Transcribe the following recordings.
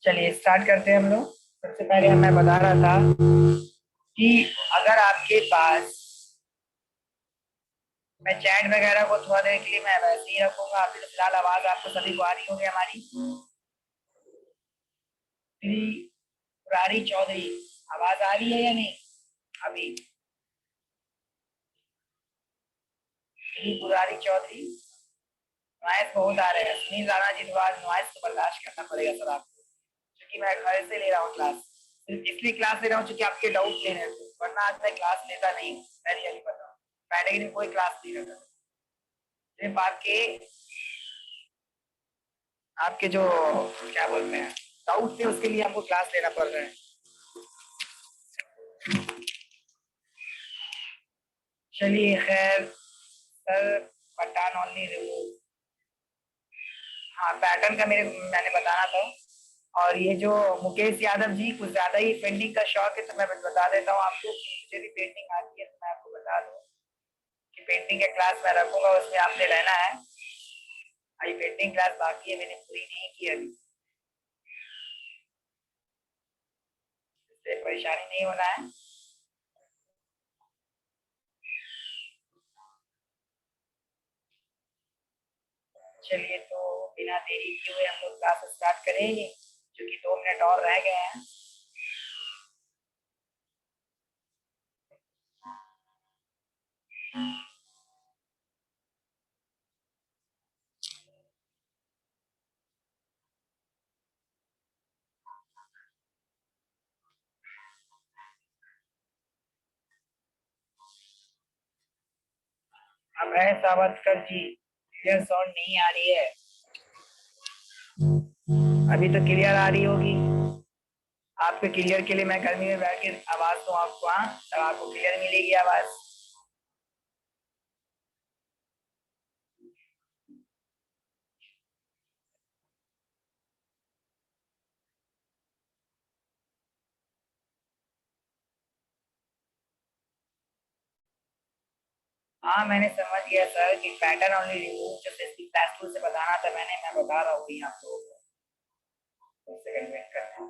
चलिए स्टार्ट करते हैं हम लोग। सबसे पहले मैं बता रहा था कि अगर आपके पास, मैं चैट वगैरह को थोड़ा देर के लिए मैं वैसे ही रखूंगा। अभी तो फिलहाल आवाज आपको सभी को आ रही होगी हमारी। त्रिपुरारी चौधरी, आवाज आ रही है या नहीं अभी? त्रिपुरारी चौधरी, नॉइस बहुत आ रहा है। सुनील राणा जी द्वारा नॉइस को बर्दाश्त करना पड़ेगा सर आपको, क्योंकि मैं घर से ले रहा हूँ क्लास। सिर्फ इसलिए क्लास ले रहा हूँ क्योंकि आपके डाउट लेने हैं, वरना आज मैं क्लास लेता नहीं हूँ। मैं रियली बता रहा हूँ, कैटेगरी में कोई क्लास नहीं लेता। सिर्फ आपके आपके जो क्या बोलते हैं डाउट थे, उसके लिए हमको क्लास लेना पड़ रहा है। चलिए खैर सर, पठान ओनली रिमूव। हाँ, पैटर्न का मैंने बताना था। और ये जो मुकेश यादव जी, कुछ ज्यादा ही पेंटिंग का शौक है, तो मैं बता देता हूँ आपको कि मुझे भी पेंटिंग आती है। तो मैं आपको बता दूँ कि पेंटिंग का क्लास मैं रखूंगा, उसमें आपने रहना है। अभी पेंटिंग क्लास बाकी है, मैंने पूरी नहीं की अभी, इससे परेशानी नहीं होना है। चलिए तो बिना देरी किए हुए हम लोग क्लास स्टार्ट करेंगे, क्योंकि 2 मिनट और रह गए हैं। अब है सावरकर जी, क्लियर साउंड नहीं आ रही है? अभी तो क्लियर आ रही होगी। आपके क्लियर के लिए मैं गर्मी में बैठ के आवाज दूं आपको, हाँ, तब आपको क्लियर मिलेगी आवाज। हाँ, मैंने समझ गया सर कि पैटर्न ओनली रिमूव जैसे इसकी क्लास टूल से बताना था मैंने, मैं बता रहा हूँ आपको। एक सेकंड वेट करना है।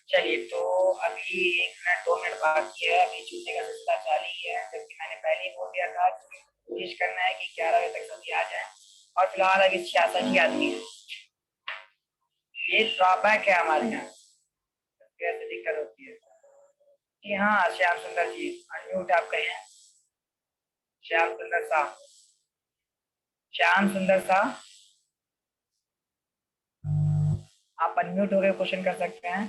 चलिए तो अभी 1 मिनट 2 मिनट बाकी है, अभी छूटने का सिलसिला जारी है, जबकि मैंने पहले ही बोल दिया था कि कोशिश करना है कि 11 बजे तक सभी आ जाए। और फिलहाल अभी 66 ही आदमी है। ये ड्रॉबैक है हमारे यहाँ, कैसे दिक्कत होती है। जी हाँ, श्याम सुंदर जी अनम्यूट आप कहे हैं। श्याम सुंदर शाह, श्याम सुंदर शाह, आप अनम्यूट हो गए, क्वेश्चन कर सकते हैं।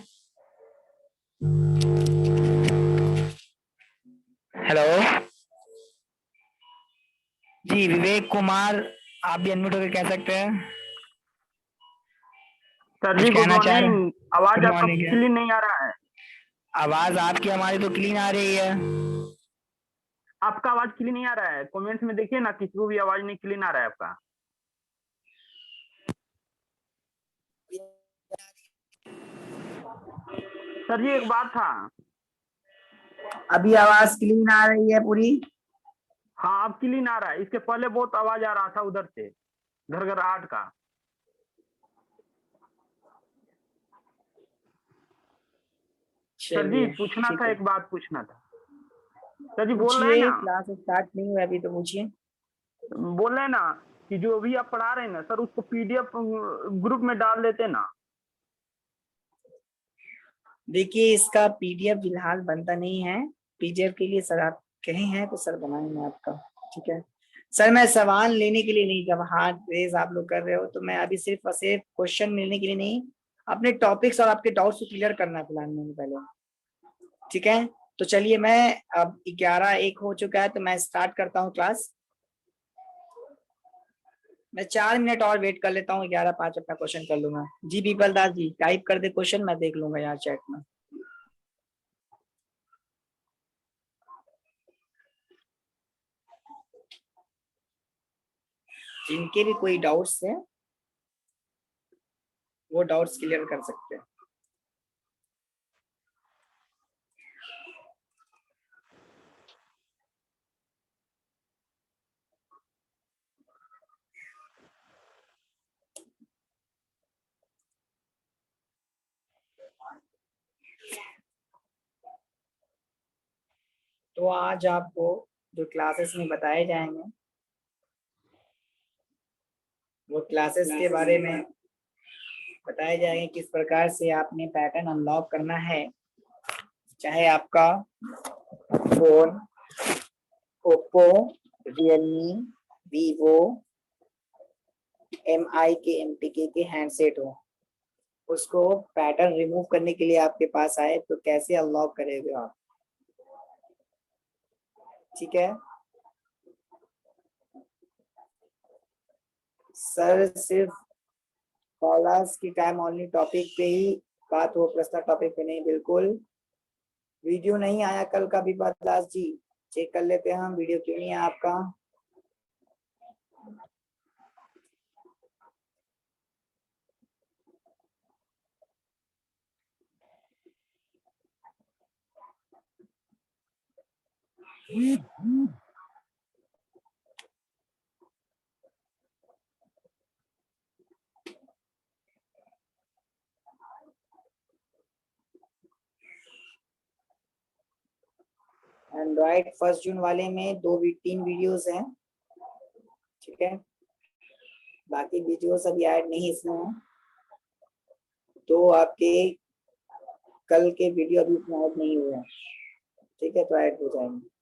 हेलो जी, विवेक कुमार, आप भी अनम्यूट होकर कह सकते हैं। सर कुछ जी गुड कहना चाह रहे मॉर्निंग। हैं? आवाज गुड आपका मॉर्निंग है। क्लीन नहीं आ रहा है। आवाज आपकी हमारी तो क्लीन आ रही है। आपका आवाज क्लीन नहीं आ रहा है, कमेंट्स में देखिए ना, किसी को भी आवाज नहीं क्लीन आ रहा है आपका। सर जी एक बात था। अभी आवाज क्लीन आ रही है पूरी? हाँ अब क्लीन आ रहा है, इसके पहले बहुत आवाज आ रहा था उधर से, घर घर आठ का। सर जी चलिए पूछना ठीक था, है, एक बात पूछना था। सर जी बोल रहे हैं पूछिए। ना, क्लास स्टार्ट नहीं हुआ अभी, तो पूछिए। बोल रहे हैं ना कि जो भी आप पढ़ा रहे हैं ना सर, उसको पीडीएफ ग्रुप में डाल देते ना। देखिए, इसका पीडीएफ फिलहाल बनता नहीं है। पीडीएफ के लिए सर आप कहे हैं तो सर बनाएंगे आपका। ठीक है सर, मैं सवाल लेने के लिए नहीं, जब हाथ रेज आप लोग कर रहे हो तो मैं अभी सिर्फ और सिर्फ क्वेश्चन मिलने के लिए नहीं, अपने टॉपिक्स और आपके डाउट्स को क्लियर करना है फिलहाल मैंने पहले। ठीक है, तो चलिए मैं, अब 11:01 हो चुका है, तो मैं स्टार्ट करता हूँ क्लास। मैं 4 मिनट और वेट कर लेता हूँ, 11:05 अपना क्वेश्चन कर लूंगा। जी पीपल दास जी टाइप कर दे क्वेश्चन, मैं देख लूंगा यहाँ चैट में। जिनके भी कोई डाउट्स है वो डाउट्स क्लियर कर सकते हैं। तो आज आपको जो क्लासेस में बताए जाएंगे वो क्लासेस के बारे में बताए जाएंगे, किस प्रकार से आपने पैटर्न अनलॉक करना है। चाहे आपका phone Oppo, Realme, Vivo, MI के MTK के हैंडसेट हो, उसको पैटर्न रिमूव करने के लिए आपके पास आए तो कैसे अनलॉक करेंगे आप। ठीक है सर, सिर्फ कॉलर्स की टाइम ओनली टॉपिक पे ही बात हो, पर्सनल टॉपिक पे नहीं। बिल्कुल वीडियो नहीं आया कल का भी दास जी, चेक कर लेते हैं हम वीडियो क्यों नहीं है आपका। एंड्रॉइड 1 जून वाले में 3 वीडियोस हैं। ठीक है, बाकी वीडियोस अभी ऐड नहीं इसमें है, तो आपके कल के वीडियो अभी इसमें ऐड नहीं हुए हैं। ठीक है, तो ऐड हो जाएंगे।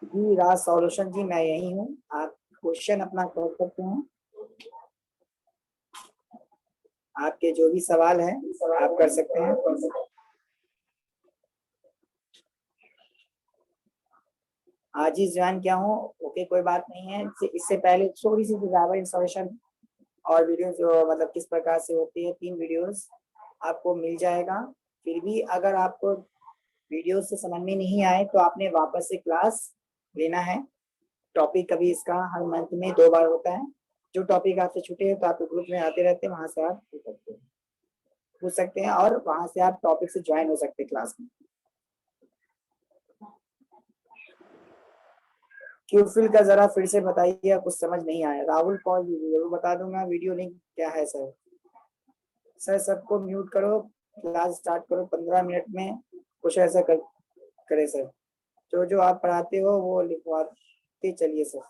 जी राज सॉल्यूशन जी, मैं यही हूँ, आप क्वेश्चन अपना कर सकते हैं। आपके जो भी सवाल है आप कर सकते हैं। आज ही ज्वाइन किया हूँ, ओके कोई बात नहीं है। इससे पहले थोड़ी सी जावा इंस्टॉलेशन और वीडियो जो मतलब किस प्रकार से होती है, 3 वीडियोस आपको मिल जाएगा। फिर भी अगर आपको वीडियो से समझ में नहीं आए तो आपने वापस से क्लास लेना है। टॉपिक कभी इसका हर मंथ में 2 बार होता है। जो टॉपिक आपसे छूटे हैं तो आप ग्रुप में आते रहते हैं, वहां से आप पूछ सकते हैं और वहां से आप टॉपिक से ज्वाइन हो सकते हैं क्लास में। क्यूफिल का जरा फिर से बताइए, कुछ समझ नहीं आया। राहुल कॉल जरूर बता दूंगा। वीडियो लिंक क्या है सर? सर सबको म्यूट करो, क्लास स्टार्ट करो 15 मिनट में, कुछ ऐसा करे सर। जो जो आप पढ़ाते हो वो लिखवाते चलिए सर।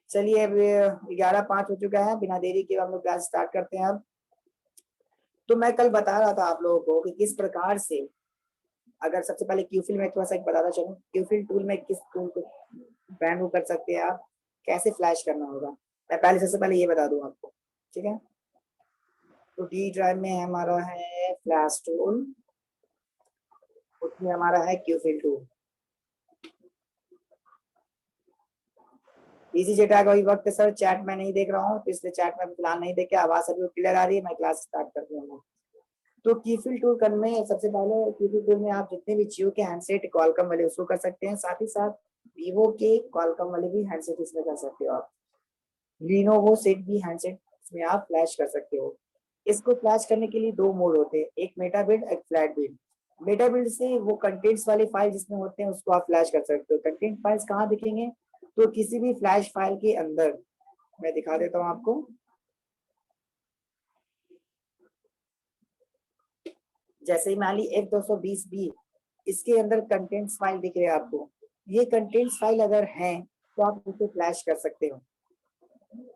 चलिए अब 11:05 हो चुका है, बिना देरी के हम लोग क्लास स्टार्ट करते हैं अब। तो मैं कल बता रहा था आप लोगों को कि किस प्रकार से, अगर सबसे पहले क्यूफिल में थोड़ा सा एक बताना चाहूँ, क्यूफिल टूल में किस टूल को ब्रांड कर सकते हैं आप, कैसे फ्लैश करना होगा, मैं पहले सबसे पहले ये बता दूं आपको। ठीक है, तो डी ड्राइव में हमारा है फ्लैश टूल, उसमें हमारा है क्यूफिल टूल। इजी चैट आ गई वक्त सर, चैट में नहीं देख रहा हूँ तो इसलिए चैट में फिलहाल नहीं देखे। आवाज अभी क्लियर आ रही है, मैं क्लास स्टार्ट कर दूंगा। तो कीफिल टूल करने सबसे पहले कीफिल टूल में आप जितने भी जियो के हैंडसेट कॉलकम वाले उसको कर सकते हैं, साथ ही साथ वीवो के कॉलकम वाले भी हैंडसेट इसमें कर सकते हो आप। लीनोवो सेट भी हैंडसेट इसमें आप फ्लैश कर सकते हो। इसको फ्लैश करने के लिए 2 मोड होते हैं, एक मेटा बिल्ड, एक फ्लैट बिल्ड। मेटा बिल्ड से वो कंटेंट्स वाले फाइल जिसमें होते हैं उसको आप फ्लैश कर सकते हो। कंटेंट फाइल्स कहाँ दिखेंगे, तो किसी भी फ्लैश फाइल के अंदर, मैं दिखा देता हूँ आपको। जैसे ही मान ली F220B, इसके अंदर कंटेंट्स फाइल दिख रहे हैं आपको। ये कंटेंट्स फाइल अगर हैं तो आप उसे फ्लैश कर सकते हो।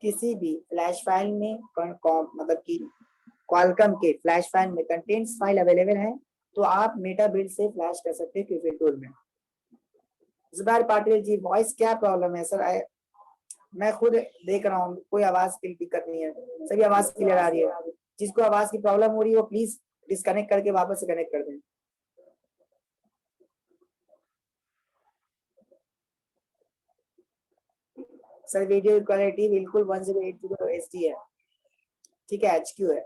किसी भी फ्लैश फाइल में मतलब कि क्वालकॉम के फ्लैश फाइल में कंटेंट्स फाइल अवेलेबल है तो आप मेटा बिल्ड से फ्लैश कर सकते हैं क्यूफिल टूल में। जुबैर पाटिल जी, वॉइस क्या प्रॉब्लम है सर? मैं खुद देख रहा हूँ, कोई आवाज की दिक्कत नहीं है, सभी आवाज क्लियर आ रही है। जिसको आवाज की प्रॉब्लम हो रही है वो प्लीज डिस्कनेक्ट करके वापस से कनेक्ट कर दें। सर वीडियो क्वालिटी बिल्कुल 1080 HD है, ठीक है, HQ है।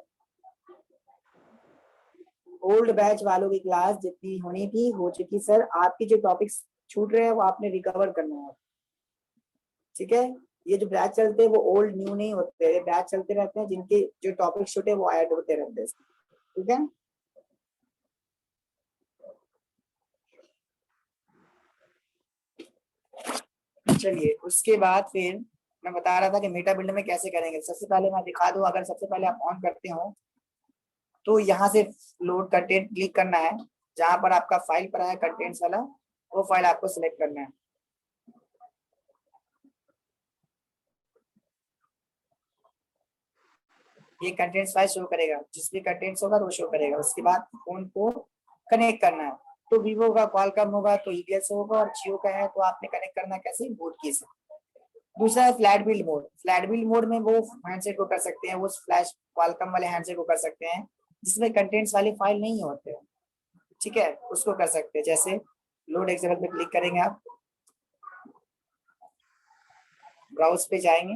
ओल्ड बैच वालों की क्लास जितनी होनी थी हो चुकी सर, आपके जो टॉपिक्स छूट रहे हैं वो आपने रिकवर करना है, ठीक है। ये जो बैच चलते हैं वो ओल्ड न्यू नहीं होते, ये बैच चलते रहते हैं, जिनके जो टॉपिक छूटे वो ऐड होते रहते हैं, ठीक है। चलिए उसके बाद फिर मैं बता रहा था कि मेटा बिल्ड में कैसे करेंगे। सबसे पहले मैं दिखा दूं, अगर सबसे पहले आप ऑन करते हो तो यहाँ से लोड कंटेंट क्लिक करना है, जहां पर आपका फाइल पड़ा है कंटेंट्स वाला, वो फाइल आपको सिलेक्ट करना है। ये कंटेंट्स फाइल शो करेगा, जिस भी कंटेंट्स होगा वो शो करेगा। उसके बाद फोन को कनेक्ट करना है, तो वीवो का कॉलकॉम होगा तो ईपीएल से होगा, और जियो का है तो आपने कनेक्ट करना कैसे, बोट की से। दूसरा है flat build mode. Flat build mode में वो हैंडसेट को कर सकते हैं, वो फ्लैश कॉलकॉम वाले हैंडसेट को कर सकते हैं जिसमें कंटेंट्स वाले फाइल नहीं होते हैं, ठीक है, उसको कर सकते हैं। जैसे लोड एग्जाम्पल पे क्लिक करेंगे, आप ब्राउज पे जाएंगे,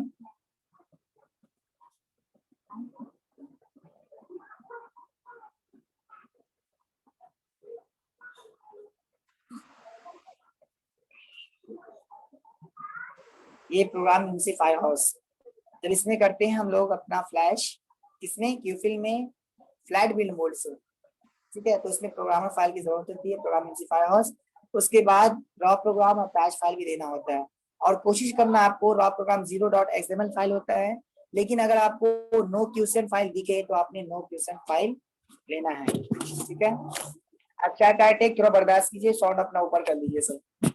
ये प्रोग्राम इनसे फायर हाउस, जब इसमें करते हैं हम लोग अपना फ्लैश, इसमें क्यूफिल में फ्लैट बिल्ड मोड से, ठीक है, तो इसमें प्रोग्रामर फाइल की जरूरत होती है, प्रोग्राम इनसे फायर हाउस। उसके बाद रॉ प्रोग्राम और पैच फाइल भी देना होता है, और कोशिश करना आपको रॉ प्रोग्राम 0.xml फाइल होता है, लेकिन अगर आपको नो क्यूसेंट फाइल दिखे तो आपने नो क्यूसेंट फाइल लेना है, ठीक है। अच्छा टाइटेक थोड़ा बर्दाश्त कीजिए, साउंड अपना ऊपर कर लीजिए सर,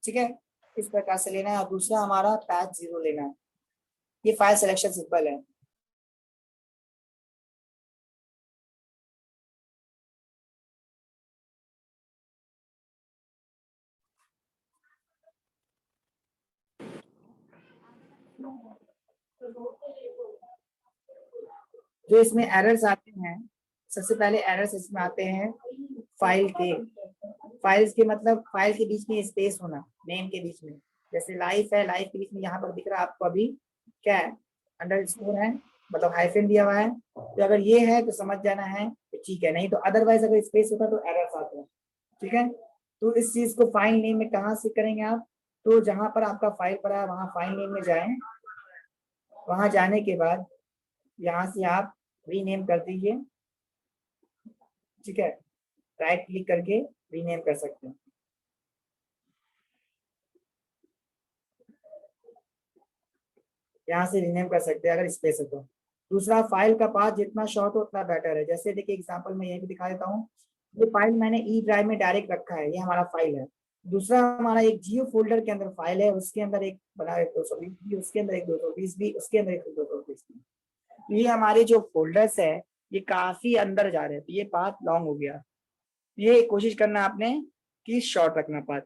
ठीक है, इस प्रकार से लेना है। और दूसरा हमारा पैच 0 लेना है, ये फाइल सिलेक्शन सिंपल है। जो इसमें एरर्स आते हैं, सबसे पहले एरर्स इसमें आते हैं फाइल के, फाइल्स के मतलब फाइल के बीच में स्पेस होना, नेम के बीच में, जैसे लाइफ है, लाइफ के बीच में यहाँ पर दिख रहा है आपको अभी क्या है, अंडरस्कोर है, मतलब हाइफन दिया हुआ है, तो अगर ये है तो समझ जाना है तो ठीक है, नहीं तो अदरवाइज अगर स्पेस होता तो एरर्स आते हैं, ठीक है। तो इस चीज को फाइल नेम में कहाँ से करेंगे आप, तो जहां पर आपका फाइल पड़ा है वहां फाइल नेम में जाएं, वहां जाने के बाद यहाँ से आप रीनेम कर दीजिए, ठीक है, राइट क्लिक करके रीनेम कर सकते हैं। यहाँ से रीनेम कर सकते हैं अगर स्पेस है तो। दूसरा फाइल का पाथ जितना शॉर्ट हो उतना बेटर है। जैसे देखिए एग्जांपल में ये भी दिखा देता हूँ, ये फाइल मैंने ई ड्राइव में डायरेक्ट रखा है, ये हमारा फाइल है। दूसरा हमारा एक जियो फोल्डर के अंदर फाइल है, उसके अंदर एक बना है 220 भी, उसके अंदर एक 220 भी, उसके अंदर एक 220 भी। ये हमारे जो फोल्डर्स है ये काफी अंदर जा रहे हैं, तो ये पाथ लॉन्ग हो गया। ये कोशिश करना आपने कि शॉर्ट रखना पाथ।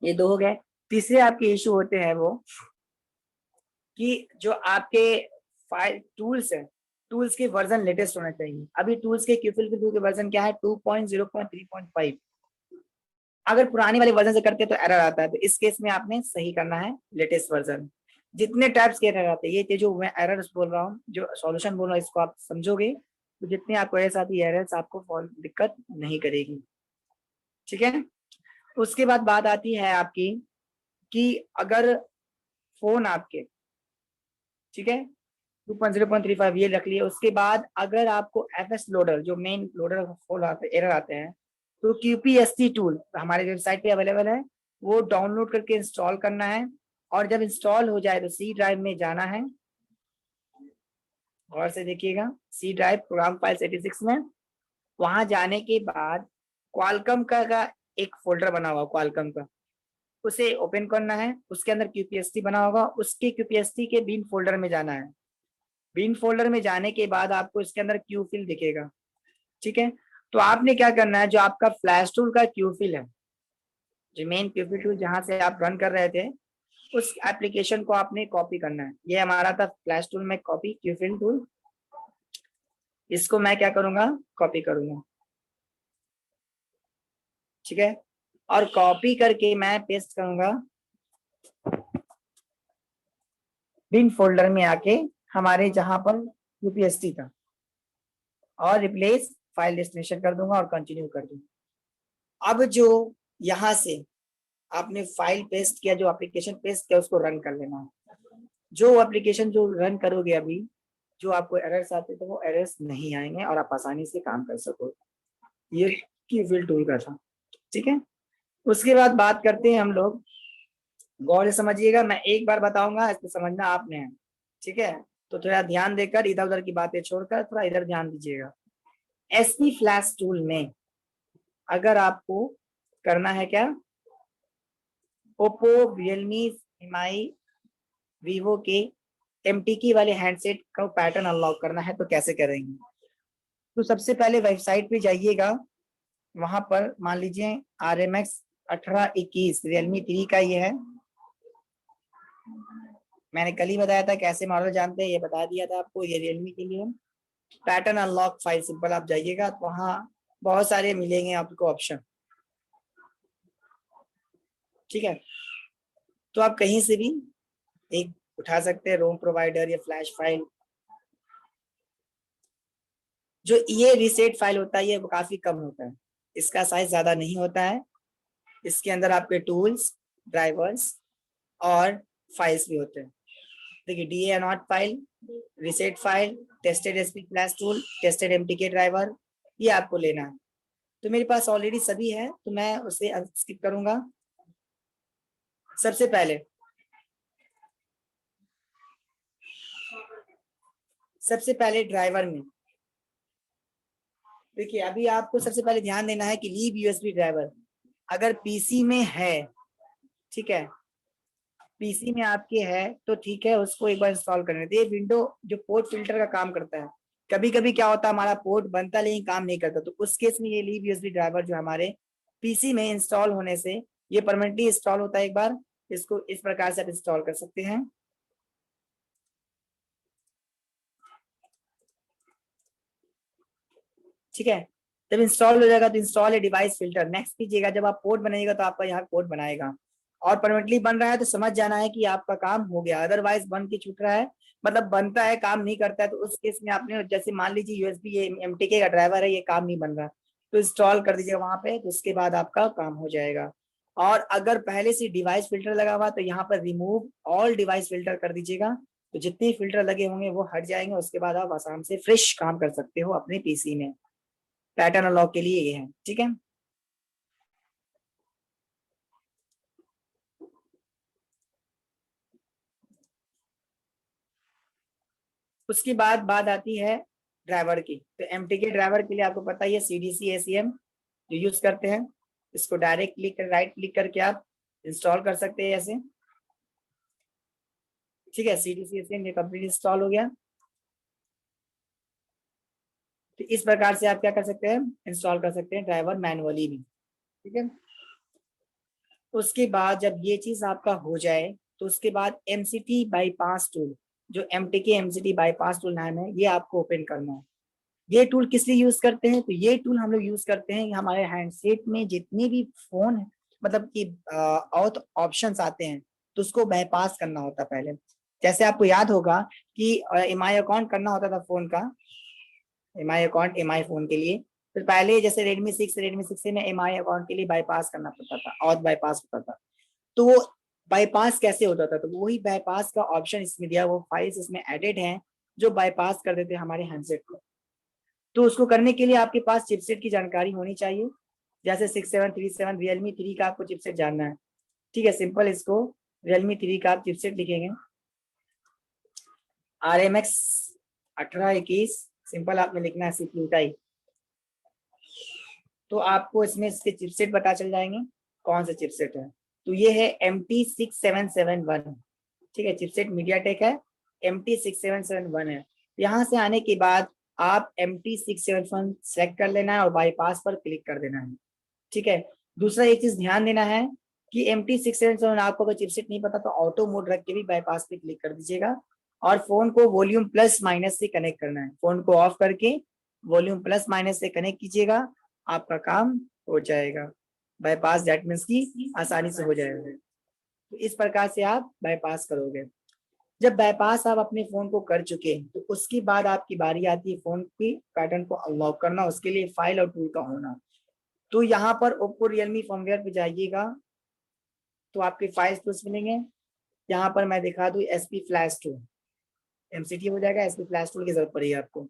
ये दो हो गए। तीसरे आपके इशू होते हैं वो कि जो आपके फाइल टूल्स है, टूल्स के वर्जन लेटेस्ट होना चाहिए। अभी टूल्स के क्यूफिल के टूल के वर्जन क्या है, 2.0.3.5। अगर पुरानी वाले वर्जन से करते तो एरर आता है, तो इस केस में आपने सही करना है लेटेस्ट वर्जन। जितने टाइप्स के एरर आते हैं, ये जो मैं एरर्स बोल रहा हूँ, जो सॉल्यूशन बोल रहा हूँ, इसको आप समझोगे तो जितने आपको एरर्स आती है, एरर्स आपको दिक्कत नहीं करेगी, ठीक है। उसके बाद बात आती है आपकी कि अगर फोन आपके, ठीक है, 2.0.35 ये रख लिए। उसके बाद अगर आपको एफएस लोडर, जो मेन लोडर फॉल आते एरर आते हैं, तो क्यूपीएससी टूल हमारे वेबसाइट पे अवेलेबल है, वो डाउनलोड करके इंस्टॉल करना है। और जब इंस्टॉल हो जाए तो सी ड्राइव में जाना है, और से देखिएगा सी ड्राइव प्रोग्राम फाइल्स 86 में, वहां जाने के बाद क्वालकॉम का एक फोल्डर बना हुआ क्वालकॉम का, उसे ओपन करना है। उसके अंदर क्यूपीएससी बना होगा, उसके क्यूपीएससी के बिन फोल्डर में जाना है। बिन फोल्डर में जाने के बाद आपको इसके अंदर क्यू फिल दिखेगा, ठीक है। तो आपने क्या करना है, जो आपका फ्लैश टूल का क्यू फिल है, जो मेन क्यू फिल टूल जहां से आप रन कर रहे थे, उस एप्लीकेशन को आपने कॉपी करना है। ये हमारा था फ्लैश टूल में कॉपी क्यू फिल टूल, इसको मैं क्या करूंगा, कॉपी करूंगा, ठीक है। और कॉपी करके मैं पेस्ट करूंगा बिन फोल्डर में आके हमारे जहां पर यूपीएसटी था और रिप्लेस फाइल डेस्टिनेशन कर दूंगा और कंटिन्यू कर दूंगा। अब जो यहाँ से आपने फाइल पेस्ट किया, जो एप्लीकेशन पेस्ट किया, उसको रन कर लेना है। जो एप्लीकेशन जो रन करोगे अभी, जो आपको एरर्स आते थे वो एरर्स नहीं आएंगे और आप आसानी से काम कर सकोगे। ये कीफिल टूल का था, ठीक है। उसके बाद बात करते हैं हम लोग, गौर से समझिएगा, मैं एक बार बताऊंगा, इसको समझना आपने है, ठीक है। तो थोड़ा ध्यान देकर, इधर उधर की बातें छोड़कर थोड़ा इधर ध्यान दीजिएगा। एसपी फ्लैश टूल में अगर आपको करना है क्या, ओप्पो, रियलमी, एमआई, वीवो के एमटीकी वाले हैंडसेट का पैटर्न अनलॉक करना है तो कैसे करेंगे। तो सबसे पहले वेबसाइट पे जाइएगा, वहां पर मान लीजिए RMX 1821 रियलमी 3 का ये है। मैंने कल ही बताया था कैसे मॉडल जानते हैं, ये बता दिया था आपको, ये रियलमी के लिए। पैटर्न अनलॉक फाइल सिंपल आप जाइएगा तो वहाँ बहुत सारे मिलेंगे आपको ऑप्शन, ठीक है। तो आप कहीं से भी एक उठा सकते हैं, रोम प्रोवाइडर या फ्लैश फाइल। जो ये रीसेट फाइल होता है ये काफी कम होता है, इसका साइज ज्यादा नहीं होता है। इसके अंदर आपके टूल्स, ड्राइवर्स और फाइल्स भी होते हैं। देखिए DA not file, reset file, tested SP flash tool, tested MTK driver, ये आपको लेना है। तो मेरे पास ऑलरेडी सभी है तो मैं उसे स्किप करूंगा। सबसे पहले ड्राइवर में देखिए, अभी आपको सबसे पहले ध्यान देना है कि लीव यूएसबी ड्राइवर अगर पीसी में है, ठीक है, पीसी में आपके है तो ठीक है, उसको एक बार इंस्टॉल करने दे। विंडो जो पोर्ट फिल्टर का काम करता है, कभी कभी क्या होता है हमारा पोर्ट बनता लेकिन काम नहीं करता, तो उस केस में ये लीव यूएसबी ड्राइवर जो हमारे पीसी में इंस्टॉल होने से ये परमानेंटली इंस्टॉल होता है। एक बार इसको इस प्रकार से आप इंस्टॉल कर सकते हैं, ठीक है। जब इंस्टॉल हो जाएगा तो इंस्टॉल है डिवाइस फिल्टर, नेक्स्ट कीजिएगा। जब आप पोर्ट बनाइएगा तो आपका यहाँ पोर्ट बनाएगा और परमानेंटली बन रहा है तो समझ जाना है कि आपका काम हो गया। अदरवाइज बन के छूट रहा है, मतलब बनता है काम नहीं करता है, तो उस केस में आपने जैसे मान लीजिए यूएसबी एमटीके का ड्राइवर है, ये काम नहीं बन रहा तो इंस्टॉल कर दीजिएगा वहां पे, तो उसके बाद आपका काम हो जाएगा। और अगर पहले से डिवाइस फिल्टर लगा हुआ तो यहाँ पर रिमूव ऑल डिवाइस फिल्टर कर दीजिएगा, तो जितने फिल्टर लगे होंगे वो हट जाएंगे। उसके बाद आप आसानी से फ्रेश काम कर सकते हो अपने पीसी में। पैटर्न अनलॉक के लिए ये है, ठीक है। उसके बाद बात आती है ड्राइवर की। तो एमटीके ड्राइवर के लिए आपको पता ही है CDC ACM जो यूज करते हैं, इसको डायरेक्ट क्लिक कर राइट क्लिक करके आप इंस्टॉल कर सकते हैं ऐसे, ठीक है। CDC ACM ये कंप्लीट इंस्टॉल हो गया। तो इस प्रकार से आप क्या कर सकते हैं, इंस्टॉल कर सकते हैं ड्राइवर मैनुअली भी, ठीक है। उसके बाद जब ये चीज आपका हो जाए तो उसके बाद MCT बाईपास टूल, जो MTK MCT बाईपास टूल नाम है, ये आपको ओपन करना है। ये टूल किस लिए यूज करते हैं, तो ये टूल हम लोग यूज करते हैं हमारे हैंडसेट में जितने भी फोन है, मतलब कि ऑथ ऑप्शंस आते हैं तो उसको बाईपास करना होता है पहले। जैसे आपको याद होगा कि MI अकाउंट करना होता था फोन का, MI अकाउंट MI फोन के लिए, फिर पहले जैसे रेडमी 6 से में MI अकाउंट के लिए बाईपास करना पड़ता था, ऑथ बाईपास होता था। तो वो बाईपास कैसे होता था, तो वही बाईपास का ऑप्शन इसमें दिया, वो फाइल्स इसमें एडेड हैं जो बाईपास कर देते हैं हमारे हैंडसेट को। तो उसको करने के लिए आपके पास चिपसेट की जानकारी होनी चाहिए। जैसे 6737 रियलमी 3 का आपको चिपसेट जानना है, ठीक है। सिंपल इसको रियलमी 3 का आप चिपसेट लिखेंगे RMX 1821, सिंपल आपने लिखना है CPU टाइप, तो आपको इसमें इसके चिपसेट पता चल जाएंगे कौन सा चिपसेट है। तो ये है MT6771, ठीक है। चिपसेट मीडियाटेक है, MT6771 है। यहाँ से आने के बाद आप MT671 सेलेक्ट कर लेना है और बाईपास पर क्लिक कर देना है, ठीक है। दूसरा एक चीज ध्यान देना है कि MT671 आपको अगर चिपसेट नहीं पता तो ऑटो मोड रख के भी बाईपास पे क्लिक कर दीजिएगा और फोन को वॉल्यूम प्लस माइनस से कनेक्ट करना है। फोन को ऑफ करके वॉल्यूम प्लस माइनस से कनेक्ट कीजिएगा, आपका काम हो जाएगा। बाईपास दैट मीन्स की आसानी से हो जाएगा। तो इस प्रकार से आप बाईपास करोगे। जब बाईपास आप अपने फोन को कर चुके तो उसके बाद आपकी बारी आती है फोन की पैटर्न को अनलॉक करना, उसके लिए फाइल और टूल का होना। तो यहाँ पर ओप्पो रियलमी फर्मवेयर पे जाइएगा तो आपके फाइल्स टूल्स मिलेंगे। यहाँ पर मैं दिखा दूँ एसपी फ्लैश टूल, एमसीटी हो जाएगा, एसपी फ्लैश टूल की जरूरत पड़ेगी आपको।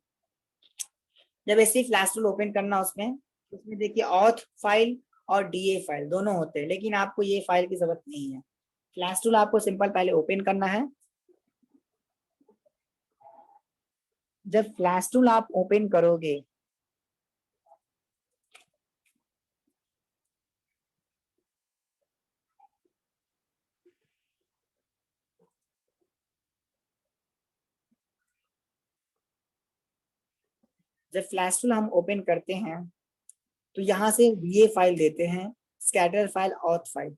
जब एसपी फ्लैश टूल ओपन करना उसमें देखिए ऑथ फाइल और डीए फाइल दोनों होते हैं, लेकिन आपको ये फाइल की जरूरत नहीं है। फ्लैश टूल आपको सिंपल पहले ओपन करना है। जब फ्लैश टूल आप ओपन करोगे जब फ्लैश टूल हम ओपन करते हैं तो यहाँ से ये फाइल देते हैं, scatter file, auth file.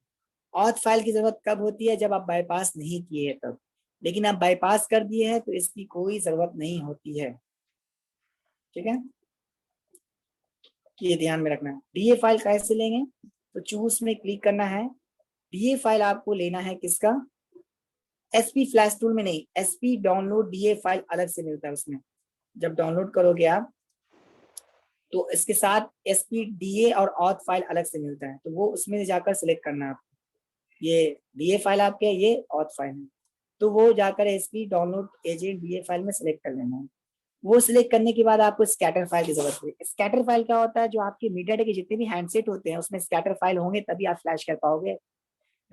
Auth file की जरूरत कब होती है? जब आप बाईपास नहीं किए हैं तब, लेकिन आप बाईपास कर दिए हैं तो इसकी कोई जरूरत नहीं होती है। ठीक है, ये ध्यान में रखना है। डीए फाइल कैसे लेंगे? तो चूज में क्लिक करना है। डीए फाइल आपको लेना है किसका? एसपी फ्लैश टूल में नहीं, एसपी डाउनलोड डीए फाइल अलग से मिलता है उसमें। जब डाउनलोड करोगे आप तो इसके साथ एसपी डीए और ऑथ फाइल अलग से मिलता है, तो वो उसमें जाकर सिलेक्ट करना है आपको। ये डीए फाइल आपके, ये ऑथ फाइल है, तो वो जाकर SP download agent DA file में सिलेक्ट कर लेना है। वो सिलेक्ट करने के बाद आपको स्कैटर फाइल की जरूरत है। स्कैटर फाइल क्या होता है? जो आपके मीडिया के जितने भी हैंडसेट होते हैं उसमें स्कैटर फाइल होंगे तभी आप फ्लैश कर पाओगे,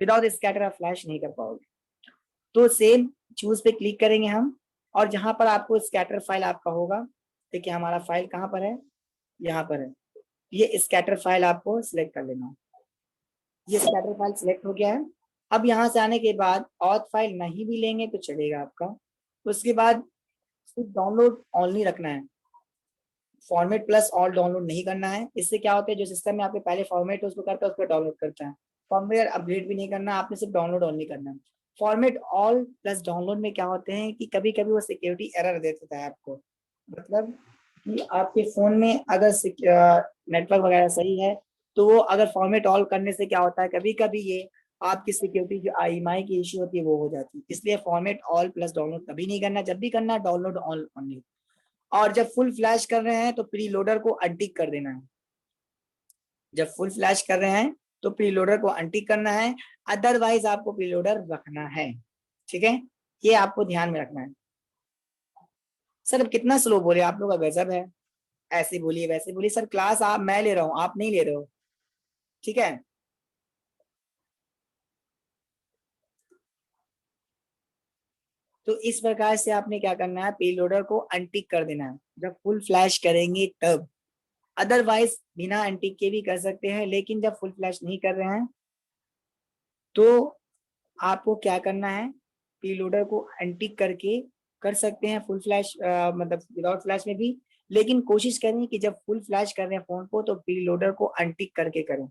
विदाउट स्कैटर आप फ्लैश नहीं कर पाओगे। तो सेम चूज पे क्लिक करेंगे हम, और जहां पर आपको स्कैटर फाइल आपका होगा, देखिए हमारा फाइल कहाँ पर है, यहाँ पर है, ये स्कैटर फाइल आपको सिलेक्ट कर लेना। ये स्कैटर फाइल सिलेक्ट हो गया है। अब यहाँ से आने के बाद ऑथ फाइल नहीं भी लेंगे तो चलेगा आपका। उसके बाद सिर्फ डाउनलोड ऑनली रखना है, फॉर्मेट प्लस ऑल डाउनलोड नहीं करना है। इससे क्या होता है, जो सिस्टम में आपके पहले फॉर्मेट उसको करता है उसको डाउनलोड करता है। फॉर्मवेयर अपडेट भी नहीं करना, आपने सिर्फ डाउनलोड ऑनली करना है। फॉर्मेट ऑल प्लस डाउनलोड में क्या होते हैं कि कभी कभी वो सिक्योरिटी एरर दे देता है आपको, मतलब कि आपके फोन में अगर नेटवर्क वगैरह सही है तो वो अगर फॉर्मेट ऑल करने से क्या होता है, कभी कभी ये आपकी सिक्योरिटी जो IMI की इश्यू होती है वो हो जाती है। इसलिए फॉर्मेट ऑल प्लस डाउनलोड कभी नहीं करना, जब भी करना डाउनलोड ऑल ओनली। और जब फुल फ्लैश कर रहे हैं तो प्री लोडर को अनटिक कर देना है। जब फुल फ्लैश कर रहे हैं तो प्री लोडर को अनटिक करना है, अदरवाइज आपको प्री लोडर रखना है। ठीक है, ये आपको ध्यान में रखना है। सर अब कितना स्लो बोले आप लोग का, गजब है, ऐसे बोलिए वैसे बोलिए। सर क्लास आप मैं ले रहा हूँ, आप नहीं ले रहे हो। ठीक है, तो इस प्रकार से आपने क्या करना है, प्री लोडर को अनटिक कर देना है जब फुल फ्लैश करेंगे तब। अदरवाइज बिना अनटिक के भी कर सकते हैं, लेकिन जब फुल फ्लैश नहीं कर रहे हैं तो आपको क्या करना है, प्री लोडर को अनटिक करके कर सकते हैं फुल फ्लैश, मतलब विदाउट फ्लैश में भी। लेकिन कोशिश करें कि जब फुल फ्लैश कर रहे हैं फोन को तो प्री लोडर को अनटिक करके करें।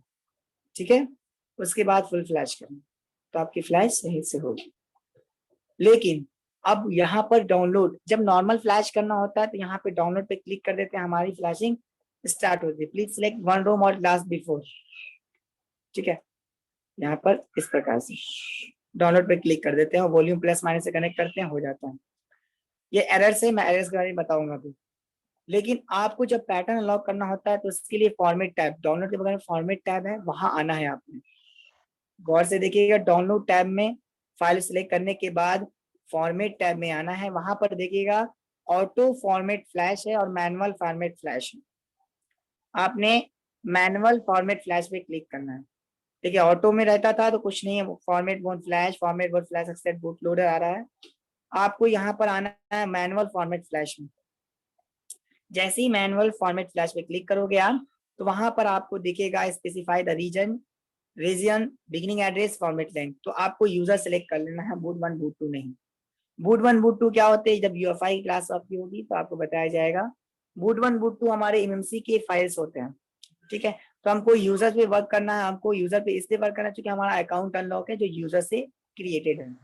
ठीक है, उसके बाद फुल फ्लैश करें तो आपकी फ्लैश सही से होगी। लेकिन अब यहाँ पर डाउनलोड, जब नॉर्मल फ्लैश करना होता है तो यहाँ पे डाउनलोड पे क्लिक कर देते हैं, हमारी फ्लैशिंग स्टार्ट होती है। प्लीज सिलेक्ट वन रोम और लास्ट बिफोर। ठीक है, यहाँ पर इस प्रकार से डाउनलोड पे क्लिक कर देते हैं और वॉल्यूम प्लस माइनस से कनेक्ट करते हैं, हो जाता है। ये एरर से मैं एरर्स के बारे में बताऊंगा अभी। लेकिन आपको जब पैटर्न अनलॉक करना होता है तो उसके लिए फॉर्मेट टैब, डाउनलोड के बगल में फॉर्मेट टैब है, वहां आना है आपने। गौर से देखिएगा, डाउनलोड टैब में फाइल सिलेक्ट करने के बाद फॉर्मेट टैब में आना है, वहां पर देखिएगा ऑटो फॉर्मेट फ्लैश है और मैनुअल फॉर्मेट फ्लैश है। आपने मैनुअल फॉर्मेट फ्लैश पे क्लिक करना है। देखिए ऑटो में रहता था तो कुछ नहीं है, format mode flash except bootloader आ रहा है। आपको यहाँ पर आना है मैनुअल फॉर्मेट फ्लैश में। जैसे ही मैनुअल फॉर्मेट फ्लैश पे क्लिक करोगे आप तो वहां पर आपको दिखेगा specify the region beginning address format length. तो आपको यूजर सेलेक्ट कर लेना है, बूट 1 बूट 2 नहीं। बूट 1 बूट 2 क्या होते हैं, जब UEFI क्लास आपकी होगी तो आपको बताया जाएगा। बूट 1 बूट 2 हमारे MMC के फाइल्स होते हैं। ठीक है, तो हमको यूजर पे वर्क करना है, हमको यूजर पे इसलिए वर्क करना चाहिए हमारा अकाउंट अनलॉक है जो यूजर से क्रिएटेड है।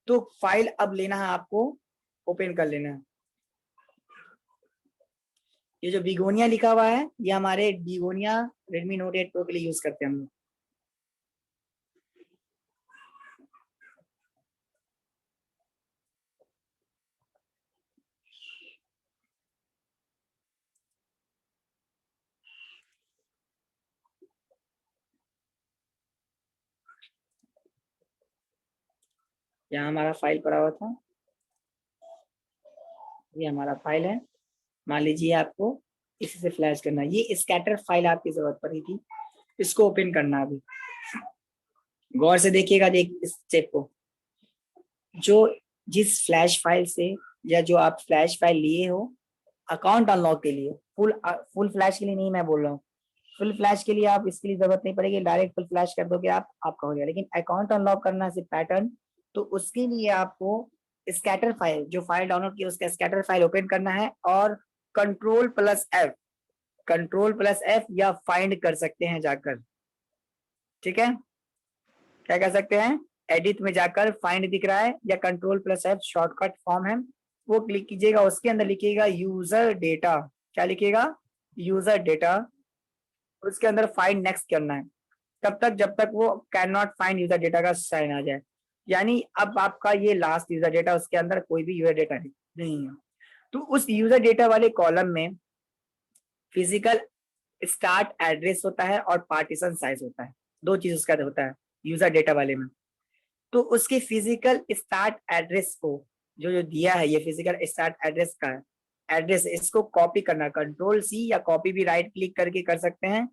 तो फाइल अब लेना है आपको, ओपन कर लेना है। ये जो बिगोनिया लिखा हुआ है ये हमारे बिगोनिया Redmi Note 8 Pro के लिए यूज करते हैं हम लोग। यहाँ हमारा फाइल पड़ा हुआ था, ये हमारा फाइल है। मान लीजिए आपको इसी से फ्लैश करना है, ये स्कैटर फाइल आपकी जरूरत पड़ी थी, इसको ओपन करना। अभी गौर से देखिएगा, देख इस स्टेप को, जो जिस फ्लैश फाइल से या जो आप फ्लैश फाइल लिए हो अकाउंट अनलॉक के लिए, फुल फ्लैश के लिए नहीं मैं बोल रहा हूँ, फुल फ्लैश के लिए आप इसके लिए जरूरत नहीं पड़ेगी, डायरेक्ट फुल फ्लैश कर दोगे आप, आपका हो गया। लेकिन अकाउंट अनलॉक करना सिर्फ पैटर्न, तो उसके लिए आपको स्कैटर फाइल, जो फाइल डाउनलोड की उसका स्कैटर फाइल ओपन करना है और कंट्रोल+F, कंट्रोल+F या फाइंड कर सकते हैं जाकर। ठीक है, क्या कर सकते हैं, एडिट में जाकर फाइंड दिख रहा है या कंट्रोल+F शॉर्टकट फॉर्म है, वो क्लिक कीजिएगा, उसके अंदर लिखिएगा यूजर डेटा। क्या लिखिएगा, यूजर डेटा। उसके अंदर फाइंड नेक्स्ट करना है, तब तक जब तक वो can not find user data का साइन आ जाए। यानी अब आपका ये लास्ट यूजर डेटा, उसके अंदर कोई भी यूजर डेटा नहीं है। तो उस यूजर डेटा वाले कॉलम में फिजिकल स्टार्ट एड्रेस होता है और पार्टीशन साइज होता है, दो चीज उसका होता है यूजर डेटा वाले में। तो उसके फिजिकल स्टार्ट एड्रेस को जो जो दिया है, ये फिजिकल स्टार्ट एड्रेस का एड्रेस, इसको कॉपी करना, कंट्रोल+C या कॉपी भी राइट क्लिक करके कर सकते हैं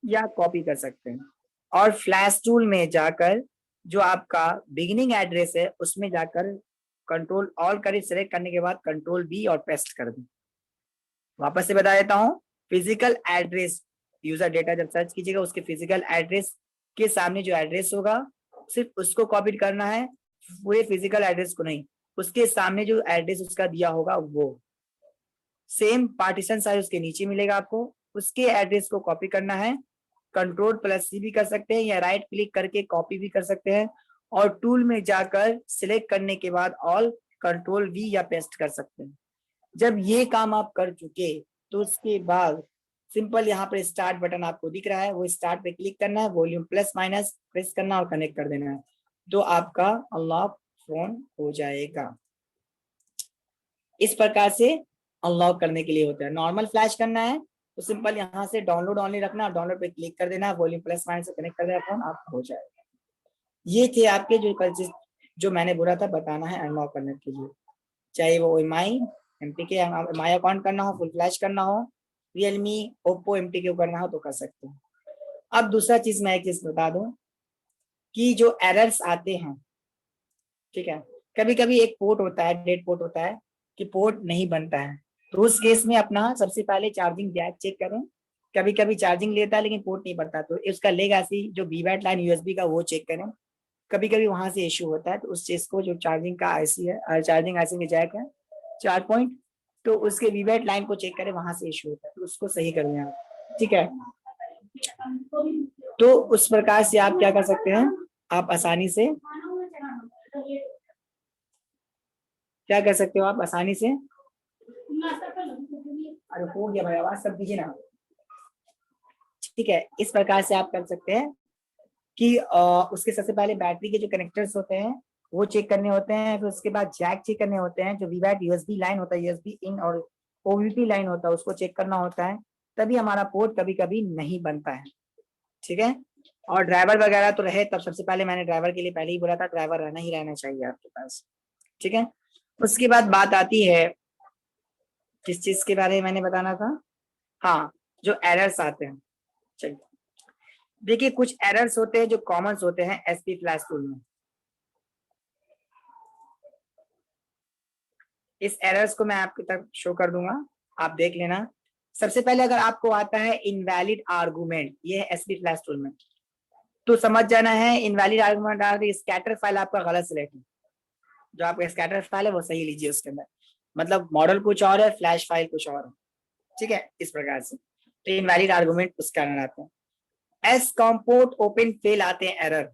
या कॉपी कर सकते हैं। और फ्लैश टूल में जाकर जो आपका बिगिनिंग एड्रेस है उसमें जाकर कंट्रोल ऑल करें, सिलेक्ट करने के बाद कंट्रोल+V और पेस्ट कर दें। वापस से बता देता हूँ, फिजिकल एड्रेस यूजर डेटा जब सर्च कीजिएगा, उसके फिजिकल एड्रेस के सामने जो एड्रेस होगा सिर्फ उसको कॉपी करना है, पूरे फिजिकल एड्रेस को नहीं, उसके सामने जो एड्रेस उसका दिया होगा वो। सेम पार्टीशन साइज उसके नीचे मिलेगा आपको, उसके एड्रेस को कॉपी करना है, कंट्रोल+C भी कर सकते हैं या राइट क्लिक करके कॉपी भी कर सकते हैं, और टूल में जाकर सिलेक्ट करने के बाद ऑल कंट्रोल+V या पेस्ट कर सकते हैं। जब ये काम आप कर चुके तो उसके बाद सिंपल यहाँ पर स्टार्ट बटन आपको दिख रहा है, वो स्टार्ट पे क्लिक करना है, वॉल्यूम +- प्रेस करना और कनेक्ट कर देना है, तो आपका अनलॉक फोन हो जाएगा। इस प्रकार से अनलॉक करने के लिए होता है। नॉर्मल फ्लैश करना है तो सिंपल यहाँ से डाउनलोड ऑनली रखना, डाउनलोड पे क्लिक कर देना, वॉल्यूम +- से कनेक्ट कर देना, फोन आपका हो जाएगा। ये थे आपके जो मैंने बोला था बताना है अनलॉक करने के लिए, चाहे वो MI MTK MI अकाउंट करना हो, फुल फ्लैश करना हो, रियलमी ओप्पो MTK करना हो तो कर सकते हैं। अब दूसरा चीज मैं एक चीज बता दूं कि जो एरर्स आते हैं, ठीक है, कभी कभी एक पोर्ट होता है, डेड पोर्ट होता है कि पोर्ट नहीं बनता है, तो उस केस में अपना सबसे पहले चार्जिंग जैक चेक करें। कभी कभी चार्जिंग लेता है लेकिन पोर्ट नहीं बनता, तो इसका लेगासी जो वीवैट लाइन USB का वो चेक करें, कभी कभी वहां से इश्यू होता है। तो उस चीज को, जो चार्जिंग का IC है, चार्जिंग IC में जैक है 4 पॉइंट, तो उसके वीवैट लाइन को चेक करें, वहां से इश्यू होता है तो उसको सही कर लें आप। ठीक है, तो उस प्रकार से आप क्या कर सकते हैं, आप आसानी से क्या कर सकते हो, आप आसानी से, अरे हो गया भाई, आवाज सब दीजिए ना। ठीक है, इस प्रकार से आप कर सकते हैं कि उसके सबसे पहले बैटरी के जो कनेक्टर्स होते हैं वो चेक करने होते हैं, फिर उसके बाद जैक चेक करने होते हैं, जो वीवैट USB लाइन होता है, USB इन और OVP लाइन होता है, उसको चेक करना होता है, तभी हमारा पोर्ट कभी कभी नहीं बनता है। ठीक है, और ड्राइवर वगैरह तो रहे, तब सबसे पहले मैंने ड्राइवर के लिए पहले ही बोला था, ड्राइवर रहना ही रहना चाहिए आपके पास। ठीक है, उसके बाद बात आती है किस चीज के बारे में मैंने बताना था, हाँ, जो एरर्स आते हैं। चलिए देखिए, कुछ एरर्स होते हैं जो कॉमन होते हैं SP फ्लैश टूल में। इस एरर्स को मैं आपकी तरफ शो कर दूंगा, आप देख लेना। सबसे पहले अगर आपको आता है इनवैलिड आर्गुमेंट, ये है SP फ्लैश टूल में, तो समझ जाना है इनवैलिड आर्गुमेंट आ रही, स्कैटर फाइल आपका गलत सिलेक्ट है, जो आपका स्कैटर फाइल है वो सही लीजिए, उसके अंदर मतलब मॉडल कुछ और है, फ्लैश फाइल कुछ और है। ठीक है, इस प्रकार से तो इनवैलिड आर्गुमेंट उस कारण आते हैं। एस कॉम्पोर्ट ओपन फेल आते हैं एरर,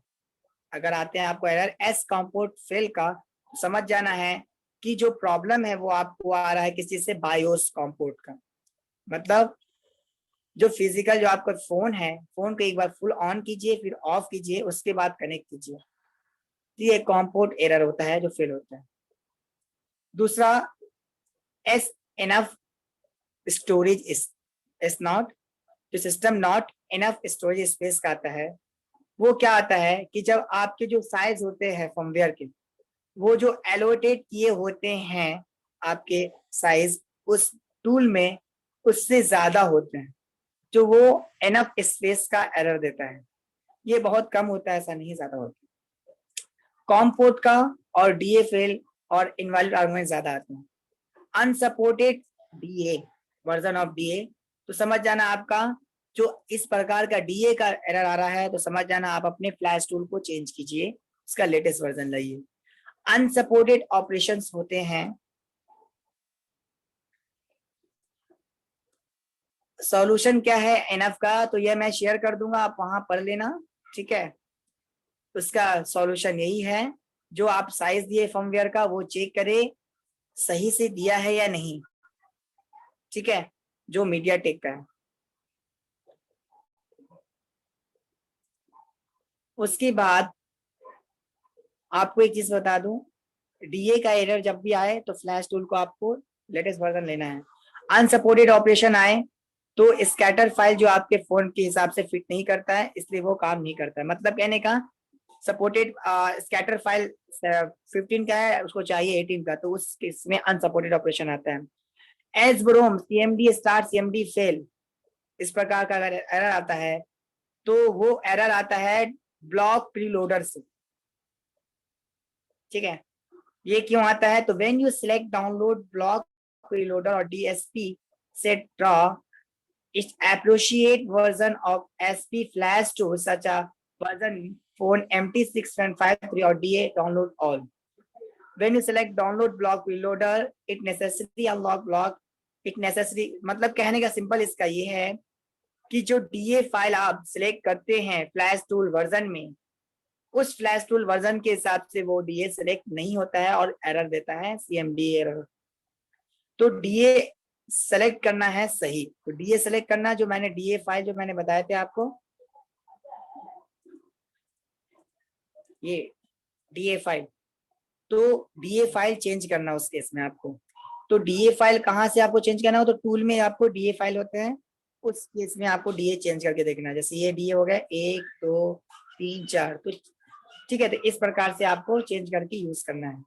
अगर आते हैं आपको एरर एस कॉम्पोर्ट फेल का, समझ जाना है कि जो प्रॉब्लम है वो आपको आ रहा है किस चीज से, बायोस कॉम्पोर्ट का। मतलब जो फिजिकल जो आपका फोन है, फोन को एक बार फुल ऑन कीजिए, फिर ऑफ कीजिए, उसके बाद कनेक्ट कीजिए, ये कॉम्पोर्ट एरर होता है जो फेल होता है। दूसरा, as enough storage is not, जो system not enough storage space का आता है, वो क्या आता है कि जब आपके जो साइज होते हैं फर्मवेयर के, वो जो एलोटेट किए होते हैं आपके साइज उस टूल में उससे ज्यादा होते हैं, जो वो एनफ स्पेस का एरर देता है। ये बहुत कम होता है, ऐसा नहीं, ज्यादा होता है। कॉम पोर्ट का और डीएफएल और इनवैलिड आर्गुमेंट ज्यादा आते हैं। Unsupported DA, version of DA, तो समझ जाना आपका जो इस प्रकार का डीए का एरर आ रहा है तो समझ जाना आप अपने फ्लैश टूल को चेंज कीजिए, इसका लेटेस्ट वर्जन लाइए। अनसपोर्टेड ऑपरेशंस होते हैं। सॉल्यूशन क्या है एनएफ का, तो यह मैं शेयर कर दूंगा, आप वहां पढ़ लेना, ठीक है। उसका सॉल्यूशन यही है, जो आप साइज दिए फर्मवेयर का वो चेक करे सही से दिया है या नहीं, ठीक है, जो मीडिया टेक का है। उसके बाद आपको एक चीज बता दूं, डीए का एरर जब भी आए तो फ्लैश टूल को आपको लेटेस्ट वर्जन लेना है। अनसपोर्टेड ऑपरेशन आए तो स्कैटर फाइल जो आपके फोन के हिसाब से फिट नहीं करता है, इसलिए वो काम नहीं करता है। मतलब कहने का सपोर्टेड स्कैटर फाइल 15 का है, उसको चाहिए 18 का, तो उस केस में अनसपोर्टेड ऑपरेशन आता है। एज ब्रोम सीएमडी स्टार्ट सीएमडी फेल, इस प्रकार का अगर एरर आता है तो वो एरर आता है ब्लॉक प्रीलोडर से, ठीक है। ये क्यों आता है, तो when you select download block preloader और DSP set draw its appropriate version of SP flash to such a version phone MT653 or DA download all. When you select download block preloader, it necessarily unlock block, it necessary, मतलब कहने का simple इसका ये है कि जो DA file आप select करते हैं फ्लैश टूल वर्जन में, उस फ्लैश टूल वर्जन के हिसाब से वो DA सिलेक्ट नहीं होता है और एरर देता है, CMD एरर। तो DA सेलेक्ट करना है सही, तो डीए सेलेक्ट करना, जो मैंने डीए फाइल जो मैंने बताए थे आपको, ये डीए फाइल, तो डीए फाइल चेंज करना उस केस में आपको। तो डीए फाइल कहाँ से आपको चेंज करना हो, तो टूल में आपको डीए फाइल होते हैं, उस केस में आपको डीए चेंज करके देखना। जैसे ये डीए हो गया 1 2 3 4, तो ठीक है, तो इस प्रकार से आपको चेंज करके यूज करना है।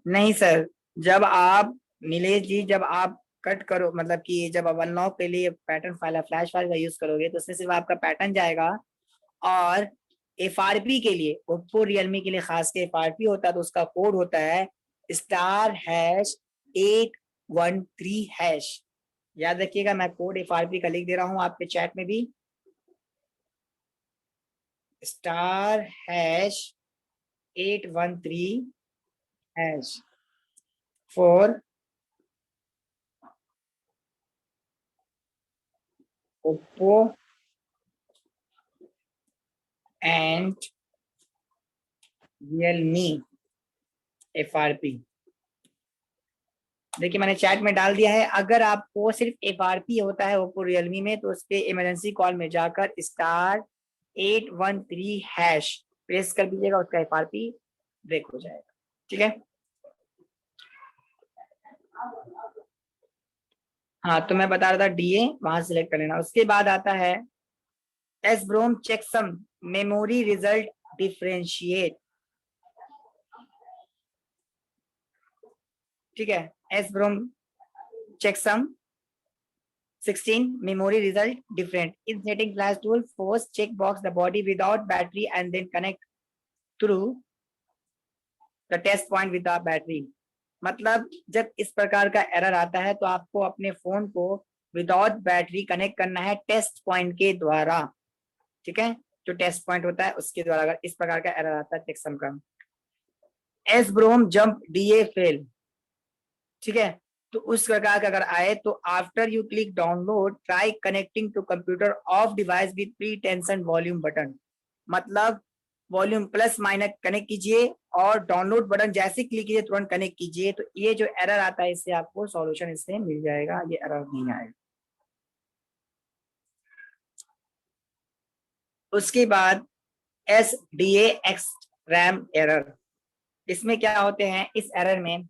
नहीं सर, जब आप नीलेश जी जब आप कट करो, मतलब कि जब आप अनलॉक के लिए पैटर्न फाइल या फ्लैश फाइल का यूज करोगे तो उसमें सिर्फ आपका पैटर्न जाएगा, और एफआरपी के लिए, ओप्पो रियलमी के लिए खास के एफआरपी होता है तो उसका कोड होता है *#813#। याद रखिएगा, मैं कोड एफआरपी का लिख दे रहा हूं आपके चैट में भी, *#813# for Oppo and Realme FRP. देखिए मैंने चैट में डाल दिया है, अगर आपको सिर्फ एफआरपी होता है ओप्पो रियलमी में तो उस पे इमरजेंसी कॉल में जाकर *813# प्रेस कर दीजिएगा, उसका एफआरपी ब्रेक हो जाएगा, ठीक है। हाँ, तो मैं बता रहा था डीए वहां सिलेक्ट कर लेना। उसके बाद आता है SBROM checksum memory result differentiate, ठीक है। SBROM checksum 16 memory result different in setting flash tool force check box the body without battery and then connect through the test point with the battery। मतलब जब इस प्रकार का error आता है तो आपको अपने फोन को विदाउट बैटरी कनेक्ट करना है टेस्ट पॉइंट के द्वारा, ठीक है, जो टेस्ट पॉइंट होता है उसके द्वारा अगर इस प्रकार का एरर आता है चेकसम का। SBROM जंप डीए फेल, ठीक है, तो उस प्रकार का अगर आए तो after you click download try connecting to computer of device with pre tension volume button. मतलब वॉल्यूम प्लस माइनस कनेक्ट कीजिए और डाउनलोड बटन जैसे क्लिक कीजिए तुरंत कनेक्ट कीजिए, तो ये जो एरर आता है इससे आपको सॉल्यूशन इससे मिल जाएगा, ये एरर नहीं आएगा। उसके बाद SDAX रैम एरर। इसमें क्या होते हैं, इस एरर में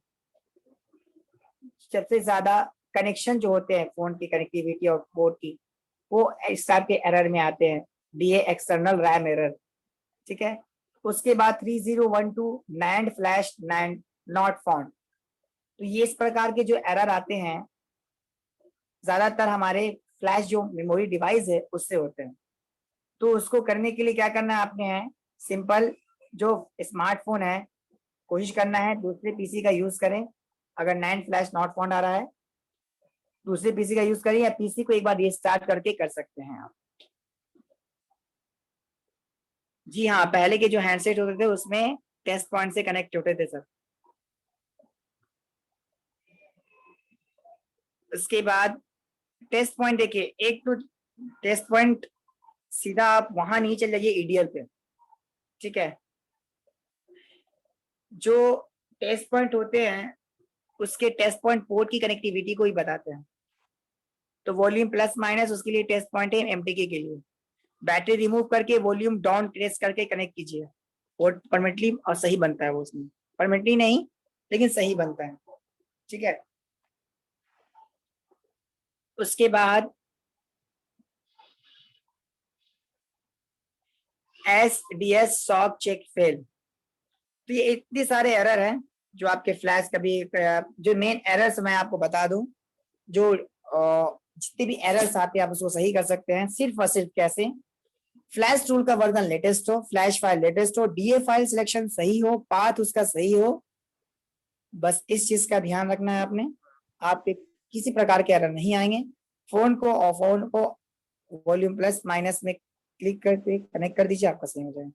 सबसे ज्यादा कनेक्शन जो होते हैं फोन की कनेक्टिविटी और पोर्ट की, वो इस टाइप के एरर में आते हैं, DA एक्सटर्नल रैम एरर। ठीक है, उसके बाद 3012 NAND flash NAND not found. तो ये इस प्रकार के जो एरर आते हैं ज्यादातर हमारे फ्लैश जो मेमोरी डिवाइस है उससे होते हैं। तो उसको करने के लिए क्या करना है आपने है, सिंपल जो स्मार्टफोन है कोशिश करना है दूसरे पीसी का यूज करें। अगर नैंड फ्लैश नॉट फाउंड आ रहा है दूसरे पीसी का यूज करें, या पीसी को एक बार रीस्टार्ट करके कर सकते हैं आप। जी हाँ, पहले के जो हैंडसेट होते थे उसमें टेस्ट पॉइंट से कनेक्ट होते थे सर। उसके बाद टेस्ट पॉइंट देखिए, एक तो टेस्ट पॉइंट सीधा आप वहां नहीं चल जाइए ईडीएल पे। ठीक है, जो टेस्ट पॉइंट होते हैं उसके टेस्ट पॉइंट पोर्ट की कनेक्टिविटी को ही बताते हैं। तो वॉल्यूम प्लस माइनस उसके लिए टेस्ट पॉइंट है, एमटीके के लिए। बैटरी रिमूव करके वॉल्यूम डाउन ट्रेस करके कनेक्ट कीजिए, पोर्ट परमानेंटली और सही बनता है वो, उसमें परमानेंटली नहीं लेकिन सही बनता है। ठीक है, उसके बाद SDS सॉक चेक फेल। तो ये इतने सारे एरर हैं जो आपके फ्लैश कभी, जो मेन एरर्स मैं आपको बता दूं, जो जितने भी एरर्स आते हैं आप उसको सही कर सकते हैं सिर्फ और सिर्फ कैसे, फ्लैश टूल का वर्जन लेटेस्ट हो, फ्लैश फाइल लेटेस्ट हो, डीए फाइल सिलेक्शन सही हो, पाथ उसका सही हो। बस इस चीज का ध्यान रखना है आपने, आपके किसी प्रकार के एरर नहीं आएंगे। फोन को वॉल्यूम प्लस माइनस में क्लिक करके कनेक्ट कर दीजिए, आपका सही हो जाएगा।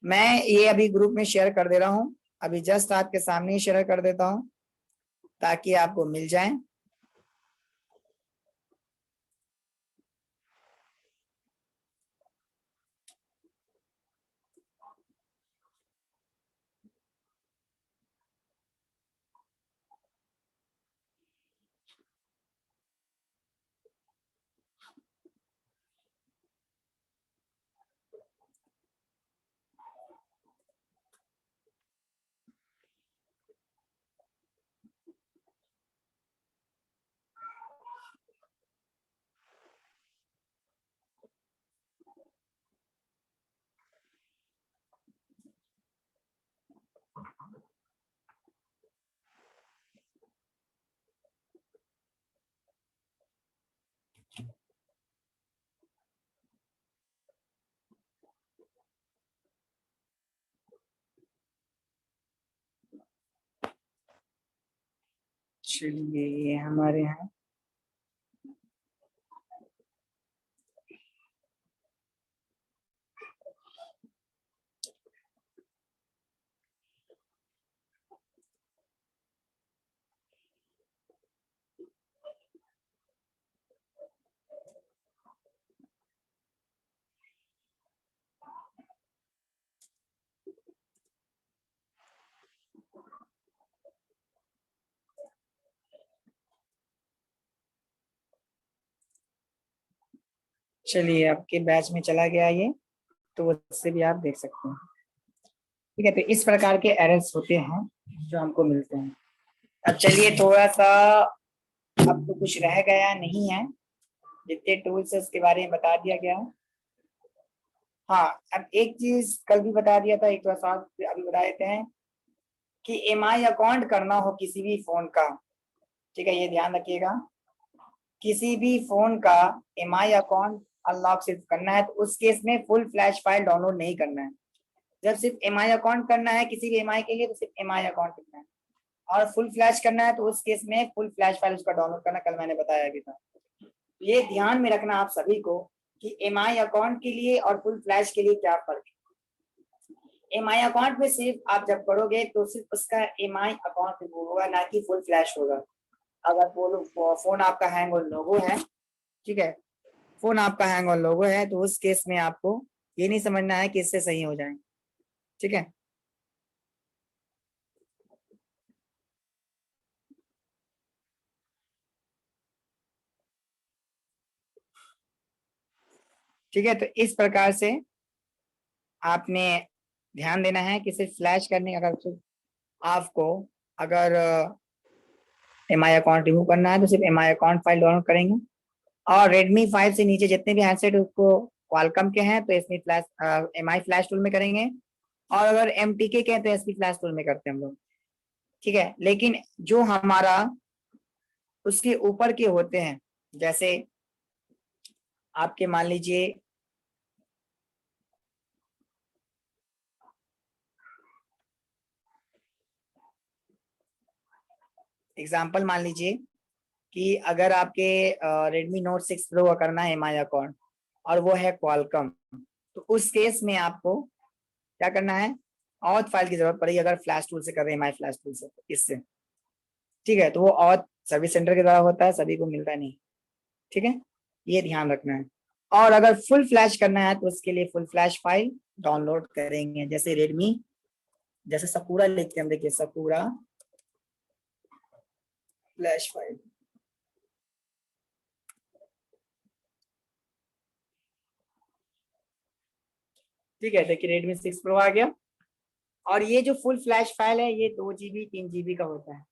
मैं ये अभी ग्रुप में शेयर कर दे रहा हूँ, अभी जस्ट आपके सामने ही शेयर कर देता हूँ ताकि आपको मिल जाए। चलिए ये हमारे यहाँ, चलिए आपके बैच में चला गया ये, तो उससे भी आप देख सकते हैं। ठीक है, तो इस प्रकार के एरर्स होते हैं जो हमको मिलते हैं। अब चलिए थोड़ा सा, अब तो कुछ रह गया नहीं है, जितने टूल्स है उसके बारे में बता दिया गया है। हाँ, अब एक चीज कल भी बता दिया था, एक बार साथ अभी बता देते हैं कि एमआई अकाउंट करना हो किसी भी फोन का। ठीक है, ये ध्यान रखिएगा, किसी भी फोन का एमआई अकाउंट अनलॉक सिर्फ करना है तो उस केस में फुल फ्लैश फाइल डाउनलोड नहीं करना है। जब सिर्फ एमआई अकाउंट करना है किसी भी एमआई के लिए तो सिर्फ एमआई अकाउंट करना है, और फुल फ्लैश करना है तो उस केस में फुल फ्लैश फाइल उसका डाउनलोड करना, कल मैंने बताया भी था। ये ध्यान में रखना आप सभी को कि एमआई अकाउंट के लिए और फुल फ्लैश के लिए क्या फर्क है। एमआई अकाउंट में सिर्फ आप जब करोगे तो सिर्फ उसका एमआई अकाउंट होगा, ना कि फुल फ्लैश होगा। अगर फोन आपका हैंग और लोगो है, ठीक है, फोन आपका हैंग और लोगो है तो उस केस में आपको ये नहीं समझना है कि इससे सही हो जाए। ठीक है, ठीक है, तो इस प्रकार से आपने ध्यान देना है कि सिर्फ फ्लैश करने, अगर आपको अगर एम आई अकाउंट रिमूव करना है तो सिर्फ M I account file download करेंगे, और Redmi 5 से नीचे जितने भी हैंडसेट उसको क्वालकॉम के हैं तो एसपी फ्लैश एम आई फ्लैश टूल में करेंगे, और अगर MTK के हैं तो एसपी फ्लैश टूल में करते हैं हम लोग। ठीक है, लेकिन जो हमारा उसके ऊपर के होते हैं, जैसे आपके मान लीजिए एग्जाम्पल, मान लीजिए कि अगर आपके Redmi Note 6 Pro का करना है एम आई अकाउंट और वो है क्वालकॉम, तो उस केस में आपको क्या करना है, ऑथ फाइल की जरूरत पड़ेगी अगर फ्लैश टूल से कर रहे हैं, एम आई फ्लैश टूल से, इससे। ठीक है, तो वो ऑथ सर्विस सेंटर के द्वारा होता है, सभी को मिलता नहीं। ठीक है, ये ध्यान रखना है। और अगर फुल फ्लैश करना है तो उसके लिए फुल फ्लैश फाइल डाउनलोड करेंगे, जैसे रेडमी, जैसे सकूरा लिखते हैं हम, देखिए सकूरा फ्लैश फाइल। ठीक है, देखिए Redmi 6 Pro आ गया, और ये जो फुल फ्लैश फाइल है ये 2 GB 3 GB का होता है,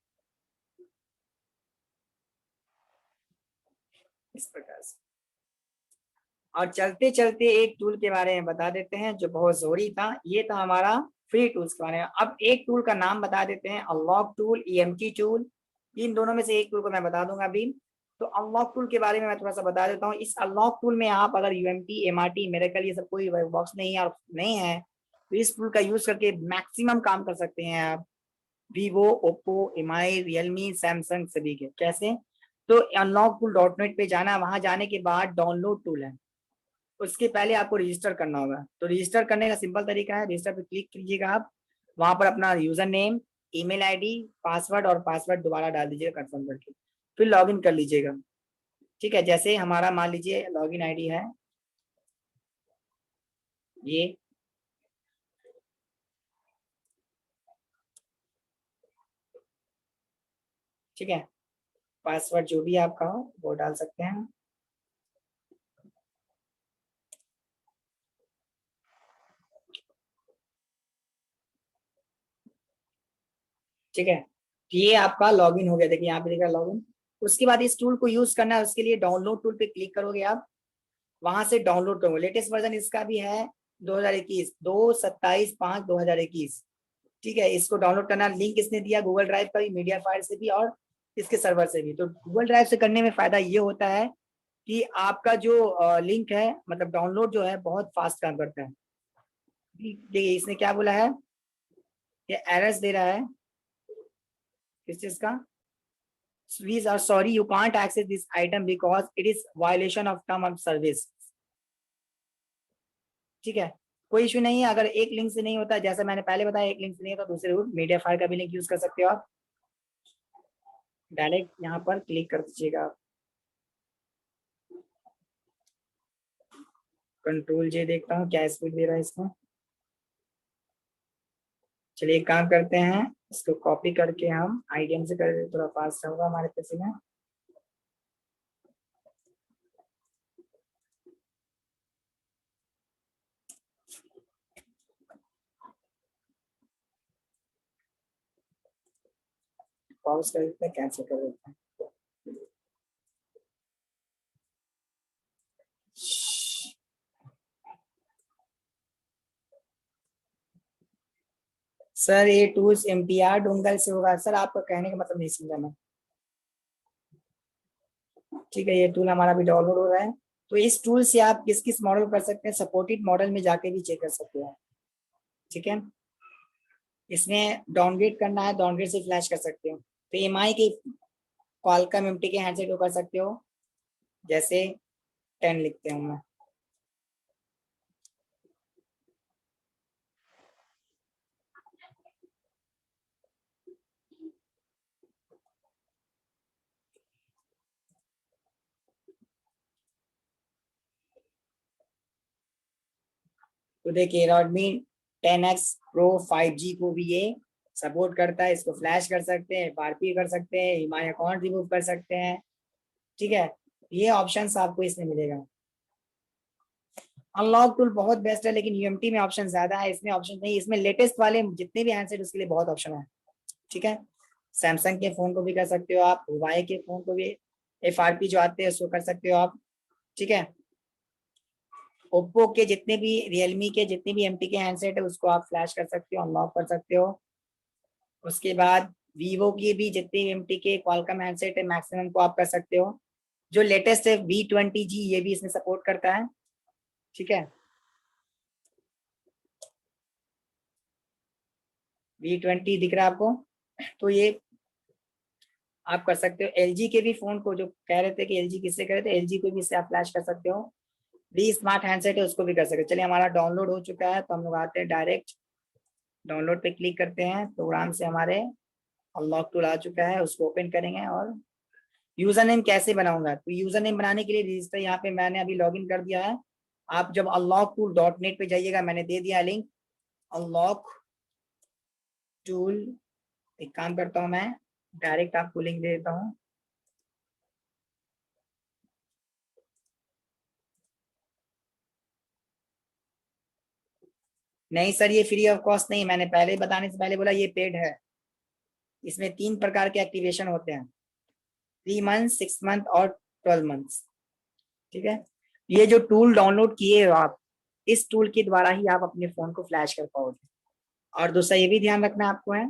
इस प्रकार से। और चलते चलते एक टूल के बारे में बता देते हैं जो बहुत जरूरी था, ये था हमारा फ्री टूल्स के बारे में। अब एक टूल का नाम बता देते हैं, अनलॉक टूल, EMT टूल, इन दोनों में से एक टूल को मैं बता दूंगा अभी। तो अनलॉक टूल के बारे में मैं थोड़ा सा बता देता हूँ। इस अनलॉक टूल में आप अगर UMT, MRT, मेरेकल ये सब कोई बॉक्स नहीं है और नहीं है, तो इस टूल का यूज करके मैक्सिमम काम कर सकते हैं आप, Vivo, Oppo, MI, Realme, Samsung सभी के। कैसे, तो अनलॉक टूल .net पे जाना, वहां जाने के बाद डाउनलोड टूल है, उसके पहले आपको रजिस्टर करना होगा। तो रजिस्टर करने का सिंपल तरीका है, रजिस्टर पे क्लिक कीजिएगा आप, वहां पर अपना user name, email ID, password, और पासवर्ड दोबारा डाल दीजिएगा कंफर्म करके, फिर लॉगिन कर लीजिएगा। ठीक है, जैसे हमारा मान लीजिए लॉगिन आईडी है ये, ठीक है, पासवर्ड जो भी आपका हो वो डाल सकते हैं। ठीक है, तो ये आपका लॉगिन हो गया, देखिए यहाँ पे लिखा लॉगिन। उसके बाद इस टूल को यूज करना है, उसके लिए डाउनलोड टूल पे क्लिक करोगे आप, वहां से डाउनलोड करोगे। लेटेस्ट वर्जन इसका भी है 2021, 2/27/5/2021। ठीक है, इसको डाउनलोड करना, लिंक इसने दिया गूगल ड्राइव का भी, मीडिया फायर से भी, और इसके सर्वर से भी। तो गूगल ड्राइव से करने में फायदा ये होता है कि आपका जो लिंक है, मतलब डाउनलोड जो है, बहुत फास्ट काम करता है। देखिए इसने क्या बोला है, ये एरर्स दे रहा है किस चीज का, we are sorry you can't access this item because it is violation of term of service। ठीक है, कोई इशू नहीं है, अगर एक लिंक से नहीं होता, जैसे मैंने पहले बताया, एक लिंक से नहीं होता, दूसरे रूट मीडिया फायर का भी लिंक यूज कर सकते हो आप। डायरेक्ट यहाँ पर क्लिक कर दीजिएगा आप, कंट्रोल जे देखता हूँ क्या स्पीड दे रहा है इसको। चलिए एक काम करते हैं, इसको कॉपी करके हम IDM से कर देते, थोड़ा फास्ट होगा हमारे पीसी में। पॉज कर देते हैं, कैंसिल कर देते हैं। सर ये टूल्स MTR डोंगल से होगा सर, आपका कहने का मतलब नहीं समझा मैं। ठीक है, ये टूल हमारा भी डाउनलोड हो रहा है। तो इस टूल से आप किस किस मॉडल कर सकते हैं, सपोर्टेड मॉडल में जाके भी चेक कर सकते हैं। ठीक है, इसमें डाउनग्रेड करना है, डाउनग्रेड से फ्लैश कर सकते हो। तो MI के क्वालकॉम MT के हैंडसेट को कर सकते हो, जैसे 10 लिखते हूँ मैं। तो देखिए Redmi 10X Pro 5G को भी ये सपोर्ट करता है, इसको फ्लैश कर सकते हैं, RP कर सकते हैं, MI अकाउंट रिमूव कर सकते हैं। ठीक है, ये ऑप्शंस आपको इसमें मिलेगा। अनलॉक टूल बहुत बेस्ट है, लेकिन यूएमटी में ऑप्शन ज्यादा है, इसमें ऑप्शन नहीं। इसमें लेटेस्ट वाले जितने भी हैंडसेट उसके लिए बहुत ऑप्शन है। ठीक है, सैमसंग के फोन को भी कर सकते हो आप, हुआई के फोन को भी, FRP जो आते हैं उसको कर सकते हो आप। ठीक है, ओप्पो के जितने भी, रियलमी के जितने भी एमटी के हैंडसेट है उसको आप फ्लैश कर सकते हो, अनलॉक कर सकते हो। उसके बाद वीवो की भी जितने भी एमटी के क्वालकॉम हैंडसेट है मैक्सिमम को आप कर सकते हो। जो लेटेस्ट है V20G, ये भी इसमें सपोर्ट करता है। ठीक है, V20 दिख रहा है आपको, तो ये आप कर सकते हो। LG के भी फोन को, जो कह रहे थे कि LG किससे करे थे, LG को भी इससे आप फ्लैश कर सकते हो। डी स्मार्ट हैंडसेट है उसको भी कर सकते हो। चलिए, हमारा डाउनलोड हो चुका है, तो हम लोग आते हैं डायरेक्ट डाउनलोड पे क्लिक करते हैं, प्रोग्राम से हमारे अनलॉक टूल आ चुका है, उसको ओपन करेंगे। और यूजर नेम कैसे बनाऊंगा, तो यूजर नेम बनाने के लिए रजिस्टर यहाँ पे मैंने अभी लॉगिन कर दिया है। आप जब अनलॉक टूल .net पे जाइएगा, मैंने दे दिया लिंक अनलॉक टूल। एक काम करता हूँ, मैं डायरेक्ट आपको लिंक दे देता हूँ। नहीं सर, ये फ्री ऑफ कॉस्ट नहीं, मैंने पहले बताने से पहले बोला ये पेड है। इसमें 3 प्रकार के एक्टिवेशन होते हैं, 3 मंथ, 6 मंथ और 12 मंथ। ठीक है, ये जो टूल डाउनलोड किए हो आप, इस टूल के द्वारा ही आप अपने फोन को फ्लैश कर पाओगे। और दूसरा ये भी ध्यान रखना आपको है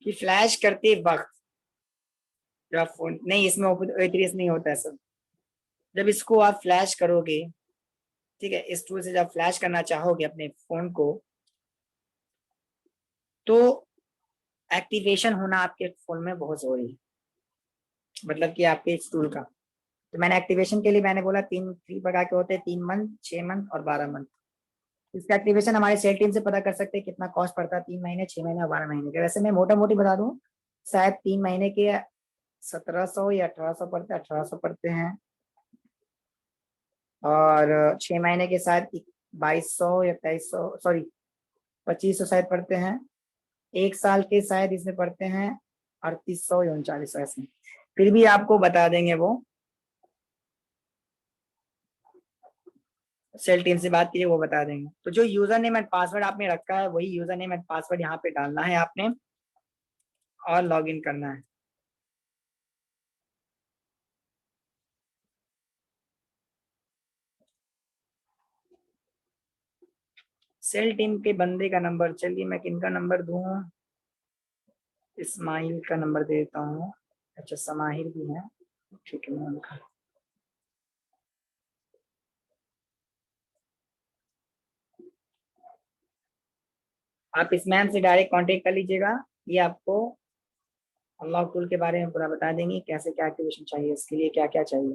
कि फ्लैश करते वक्त जब आप फोन, नहीं इसमें ओएस नहीं होता है सर। जब इसको आप फ्लैश करोगे, ठीक है, इस टूल से जब फ्लैश करना चाहोगे अपने फोन को, तो एक्टिवेशन होना आपके फोन में बहुत जरूरी है, मतलब कि आपके इस टूल का। तो मैंने एक्टिवेशन के लिए मैंने बोला 3 प्रकार के होते हैं, 3 मंथ, 6 मंथ और 12 मंथ। इसका एक्टिवेशन हमारे सेल टीम से पता कर सकते हैं कितना कॉस्ट पड़ता है, 3 महीने, 6 महीने और 12 महीने के। वैसे मैं मोटा मोटी बता दूं, शायद 3 महीने के 1700 या 1800 पड़ते, 1800 पड़ते हैं, और 6 महीने के शायद 2200 या 2300, सॉरी 2500 शायद पड़ते हैं। 1 साल के शायद इसमें पड़ते हैं 3800 या 3900 ऐसे। फिर भी आपको बता देंगे, वो सेल टीम से बात कीजिए, वो बता देंगे। तो जो यूजर नेम एंड पासवर्ड आपने रखा है वही यूजर नेम एंड पासवर्ड यहाँ पे डालना है आपने, और लॉग इन करना है। सेल टीम के बंदे का नंबर, चलिए मैं किनका नंबर दूं, इस्माइल का नंबर दे देता हूँ। अच्छा, समाहिर भी है, ठीक है, मैं उनका। आप इस मैम से डायरेक्ट कांटेक्ट कर लीजिएगा, ये आपको अनलॉक टूल के बारे में पूरा बता देंगे, कैसे क्या एक्टिवेशन चाहिए, इसके लिए क्या क्या चाहिए।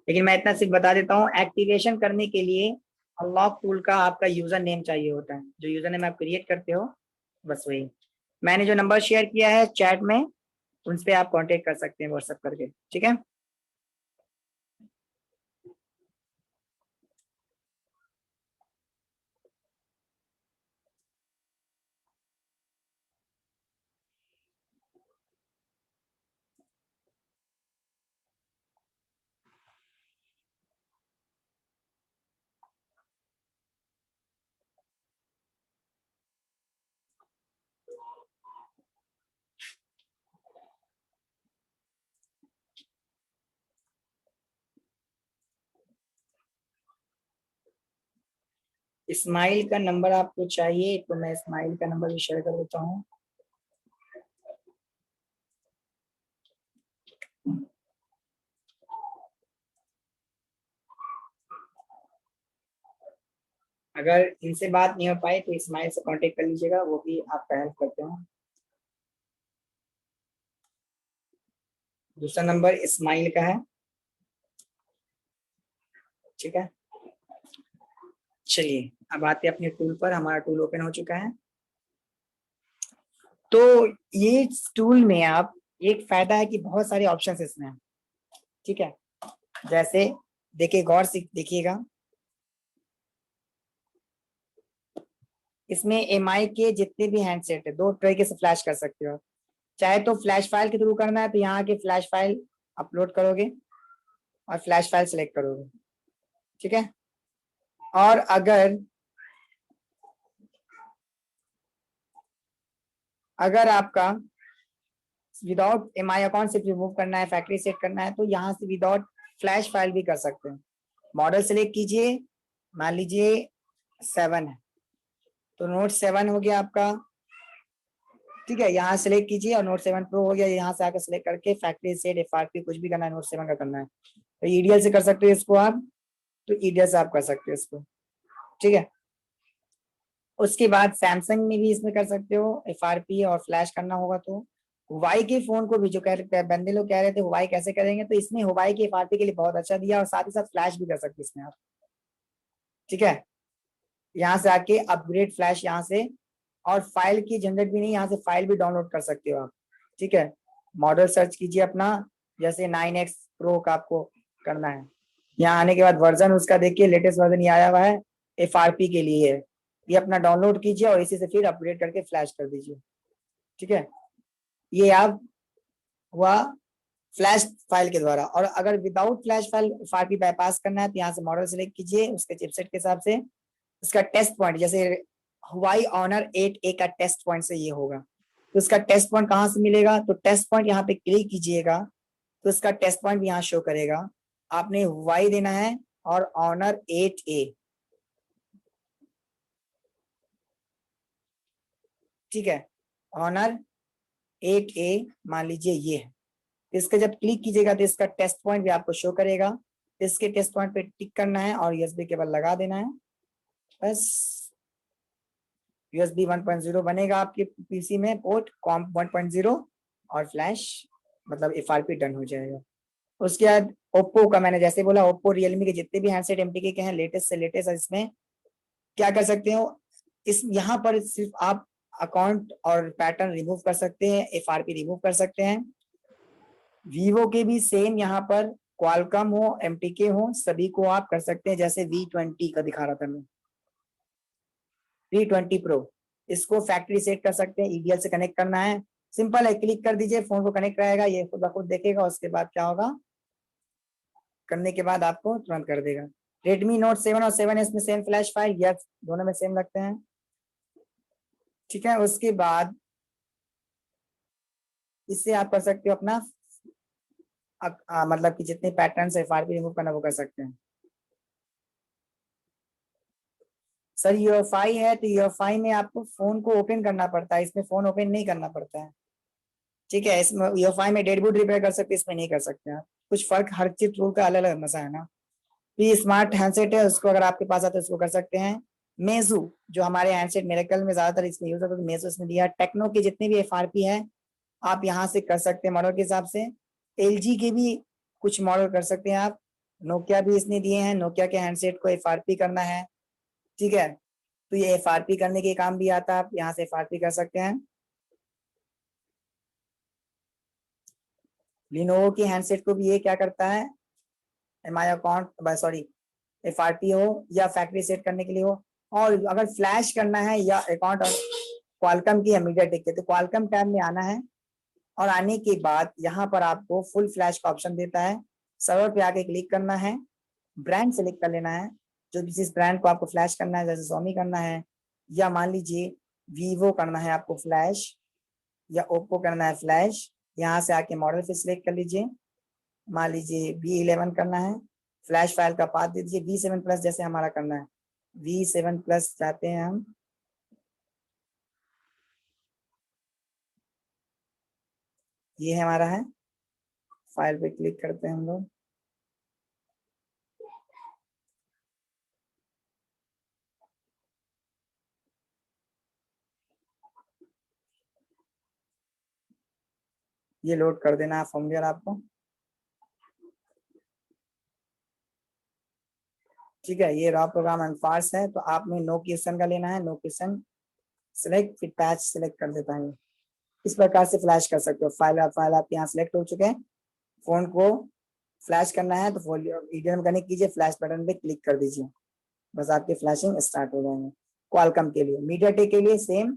लेकिन मैं इतना सिर्फ बता देता हूँ, एक्टिवेशन करने के लिए अनलॉक टूल का आपका यूजर नेम चाहिए होता है, जो यूजर नेम आप क्रिएट करते हो, बस वही। मैंने जो नंबर शेयर किया है चैट में, उन पे आप कांटेक्ट कर सकते हैं व्हाट्सएप करके। ठीक है, इस्माइल का नंबर आपको चाहिए, तो मैं इस्माइल का नंबर भी शेयर कर देता हूँ। अगर इनसे बात नहीं हो पाई तो इस्माइल से कांटेक्ट कर लीजिएगा, वो भी आपका हेल्प करते हैं। दूसरा नंबर इस्माइल का है। ठीक है, चलिए अब आते हैं अपने टूल पर। हमारा टूल ओपन हो चुका है। तो ये टूल में आप, एक फायदा है कि बहुत सारे ऑप्शन इसमें हैं। ठीक है, जैसे देखिए, गौर से देखिएगा, इसमें MI के जितने भी हैंडसेट है 2 तरीके से फ्लैश कर सकते हो। चाहे तो फ्लैश फाइल के थ्रू करना है, तो यहाँ के फ्लैश फाइल अपलोड करोगे और फ्लैश फाइल सेलेक्ट करोगे। ठीक है, और अगर आपका विदाउट एमआई अकाउंट सिर्फ रिमूव करना है, फैक्ट्री सेट करना है, तो यहाँ से विदाउट फ्लैश फाइल भी कर सकते हैं। मॉडल सेलेक्ट कीजिए, मान लीजिए 7 है तो नोट 7 हो गया आपका, ठीक है। यहाँ सेलेक्ट कीजिए और नोट 7 प्रो हो गया, यहाँ से आकर सेलेक्ट करके फैक्ट्री सेट एफआरपी कुछ भी करना है, नोट 7 का करना है तो ईडीएल से कर सकते हो इसको आप, तो ईडीएल से आप कर सकते हो इसको, ठीक है। उसके बाद सैमसंग में भी इसमें कर सकते हो एफआरपी और फ्लैश करना होगा तो हुवाई के फोन को भी, जो बंदे लोग कह रहे थे हुवाई कैसे करेंगे, तो इसमें हुवाई के एफआरपी के लिए बहुत अच्छा दिया और साथ ही साथ फ्लैश भी कर सकते इसमें आप, ठीक है। यहाँ से आके अपग्रेड फ्लैश यहाँ से, और फाइल की जनरेट भी नहीं, यहाँ से फाइल भी डाउनलोड कर सकते हो आप, ठीक है। मॉडल सर्च कीजिए अपना, जैसे 9X प्रो का आपको करना है, यहाँ आने के बाद वर्जन उसका देखिए, लेटेस्ट वर्जन ये आया हुआ है, एफआरपी के लिए है, ये अपना डाउनलोड कीजिए और इसी से फिर अपग्रेड करके फ्लैश कर दीजिए, ठीक है। ये आप हुआ फ्लैश फाइल के द्वारा। और अगर without flash file FRP bypass करना है तो यहाँ से मॉडल सेलेक्ट कीजिए, उसके चिपसेट के हिसाब से उसका टेस्ट पॉइंट, जैसे हुआई ऑनर 8A का टेस्ट पॉइंट से ये होगा, तो उसका टेस्ट पॉइंट कहाँ से मिलेगा, तो टेस्ट पॉइंट यहाँ पे क्लिक कीजिएगा तो उसका टेस्ट पॉइंट भी यहाँ शो करेगा, आपने हुआई देना है और ऑनर 8A, ठीक है। ऑनर 8A मान लीजिए ये है, इसका जब क्लिक कीजिएगा तो इसका टेस्ट पॉइंट भी आपको शो करेगा, इसके टेस्ट पॉइंट पे टिक करना है और यूएसबी केबल लगा देना है, बस यूएसबी 1.0 बनेगा आपके पीसी में, पोर्ट कॉम 1.0 और फ्लैश मतलब एफआरपी डन हो जाएगा। उसके बाद ओप्पो का मैंने जैसे बोला, ओप्पो रियलमी के जितने भी हैंडसेट एमटीके के हैं लेटेस्ट से लेटेस्ट, इसमें क्या कर सकते हो, इस यहाँ पर सिर्फ आप अकाउंट और पैटर्न रिमूव कर सकते हैं, एफआरपी रिमूव कर सकते हैं। वीवो के भी सेम यहाँ पर क्वालकॉम हो एमटीके हो सभी को आप कर सकते हैं, जैसे V20 का दिखा रहा था मैं, V20 प्रो, इसको फैक्ट्री सेट कर सकते हैं, ईडीएल से कनेक्ट करना है, सिंपल है, क्लिक कर दीजिए फोन को कनेक्ट रहेगा, ये खुद ब खुद देखेगा, उसके बाद क्या होगा, करने के बाद आपको तुरंत कर देगा। रेडमी नोट 7 और 7S में सेम फ्लैश फाइल, यस दोनों में सेम लगते हैं, ठीक है। उसके बाद इससे आप कर सकते हो अपना मतलब कि जितने पैटर्न एफआरपी रिमूव करना वो कर सकते हैं। सर यूएफआई है तो यूएफआई में आपको फोन को ओपन करना पड़ता है, इसमें फोन ओपन नहीं करना पड़ता है, ठीक है। इसमें यूएफआई में डेडबूट रिपेयर कर सकते हैं, इसमें नहीं कर सकते आप, कुछ फर्क, हर चीज टूल का अलग अलग मजा है ना। तो ये स्मार्ट हैंडसेट है, उसको अगर आपके पास आता है उसको कर सकते हैं। मेजू जो हमारे हैंडसेट मेरेकल में ज्यादातर इसमें यूज होता है, तो मेजू इसमें दिया। टेक्नो के जितने भी एफआरपी है आप यहाँ से कर सकते हैं मॉडल के हिसाब से, एलजी के भी कुछ मॉडल कर सकते हैं आप, नोकिया भी इसने दिए हैं, नोकिया के हैंडसेट को एफआरपी करना है, ठीक है, तो ये एफआरपी करने के काम भी आता है, आप यहाँ से एफआरपी कर सकते हैं। लिनोवो की हैंडसेट को भी ये क्या करता है, एमआई अकाउंट सॉरी एफआरपी हो या फैक्ट्री सेट करने के लिए हो, और अगर फ्लैश करना है या अकाउंट क्वालकॉम की या मीडियाटेक के, तो क्वालकॉम टैब में आना है और आने के बाद यहाँ पर आपको फुल फ्लैश का ऑप्शन देता है, सर्वर पे आके क्लिक करना है, ब्रांड सेलेक्ट कर लेना है, जो जिस ब्रांड को आपको फ्लैश करना है, जैसे सोमी करना है या मान लीजिए वीवो करना है आपको फ्लैश, या ओप्पो करना है फ्लैश, यहाँ से आके मॉडल फिर सिलेक्ट कर लीजिए, मान लीजिए V11 करना है, फ्लैश फाइल का पाथ दे दीजिए V7 प्लस, जैसे हमारा करना है V7 प्लस चाहते हैं हम, ये है हमारा है, फाइल पे क्लिक करते हैं हम लोग, ये लोड कर देना है फॉर्मवेयर आपको, ठीक है। ये रॉ प्रोग्राम एंड फार्स है, तो आपने नो क्वेश्चन का लेना है, नो क्वेश्चन सिलेक्ट, फिर पैच सिलेक्ट कर देता है, इस प्रकार से फ्लैश कर सकते हो। फाइल आपके यहाँ सिलेक्ट हो चुके हैं, फोन को फ्लैश करना है तो वीडियो में कनेक्ट कीजिए, फ्लैश बटन पे क्लिक कर दीजिए, बस आपके फ्लैशिंग स्टार्ट हो जाएंगे। क्वालकॉम के लिए, मीडियाटेक के लिए सेम,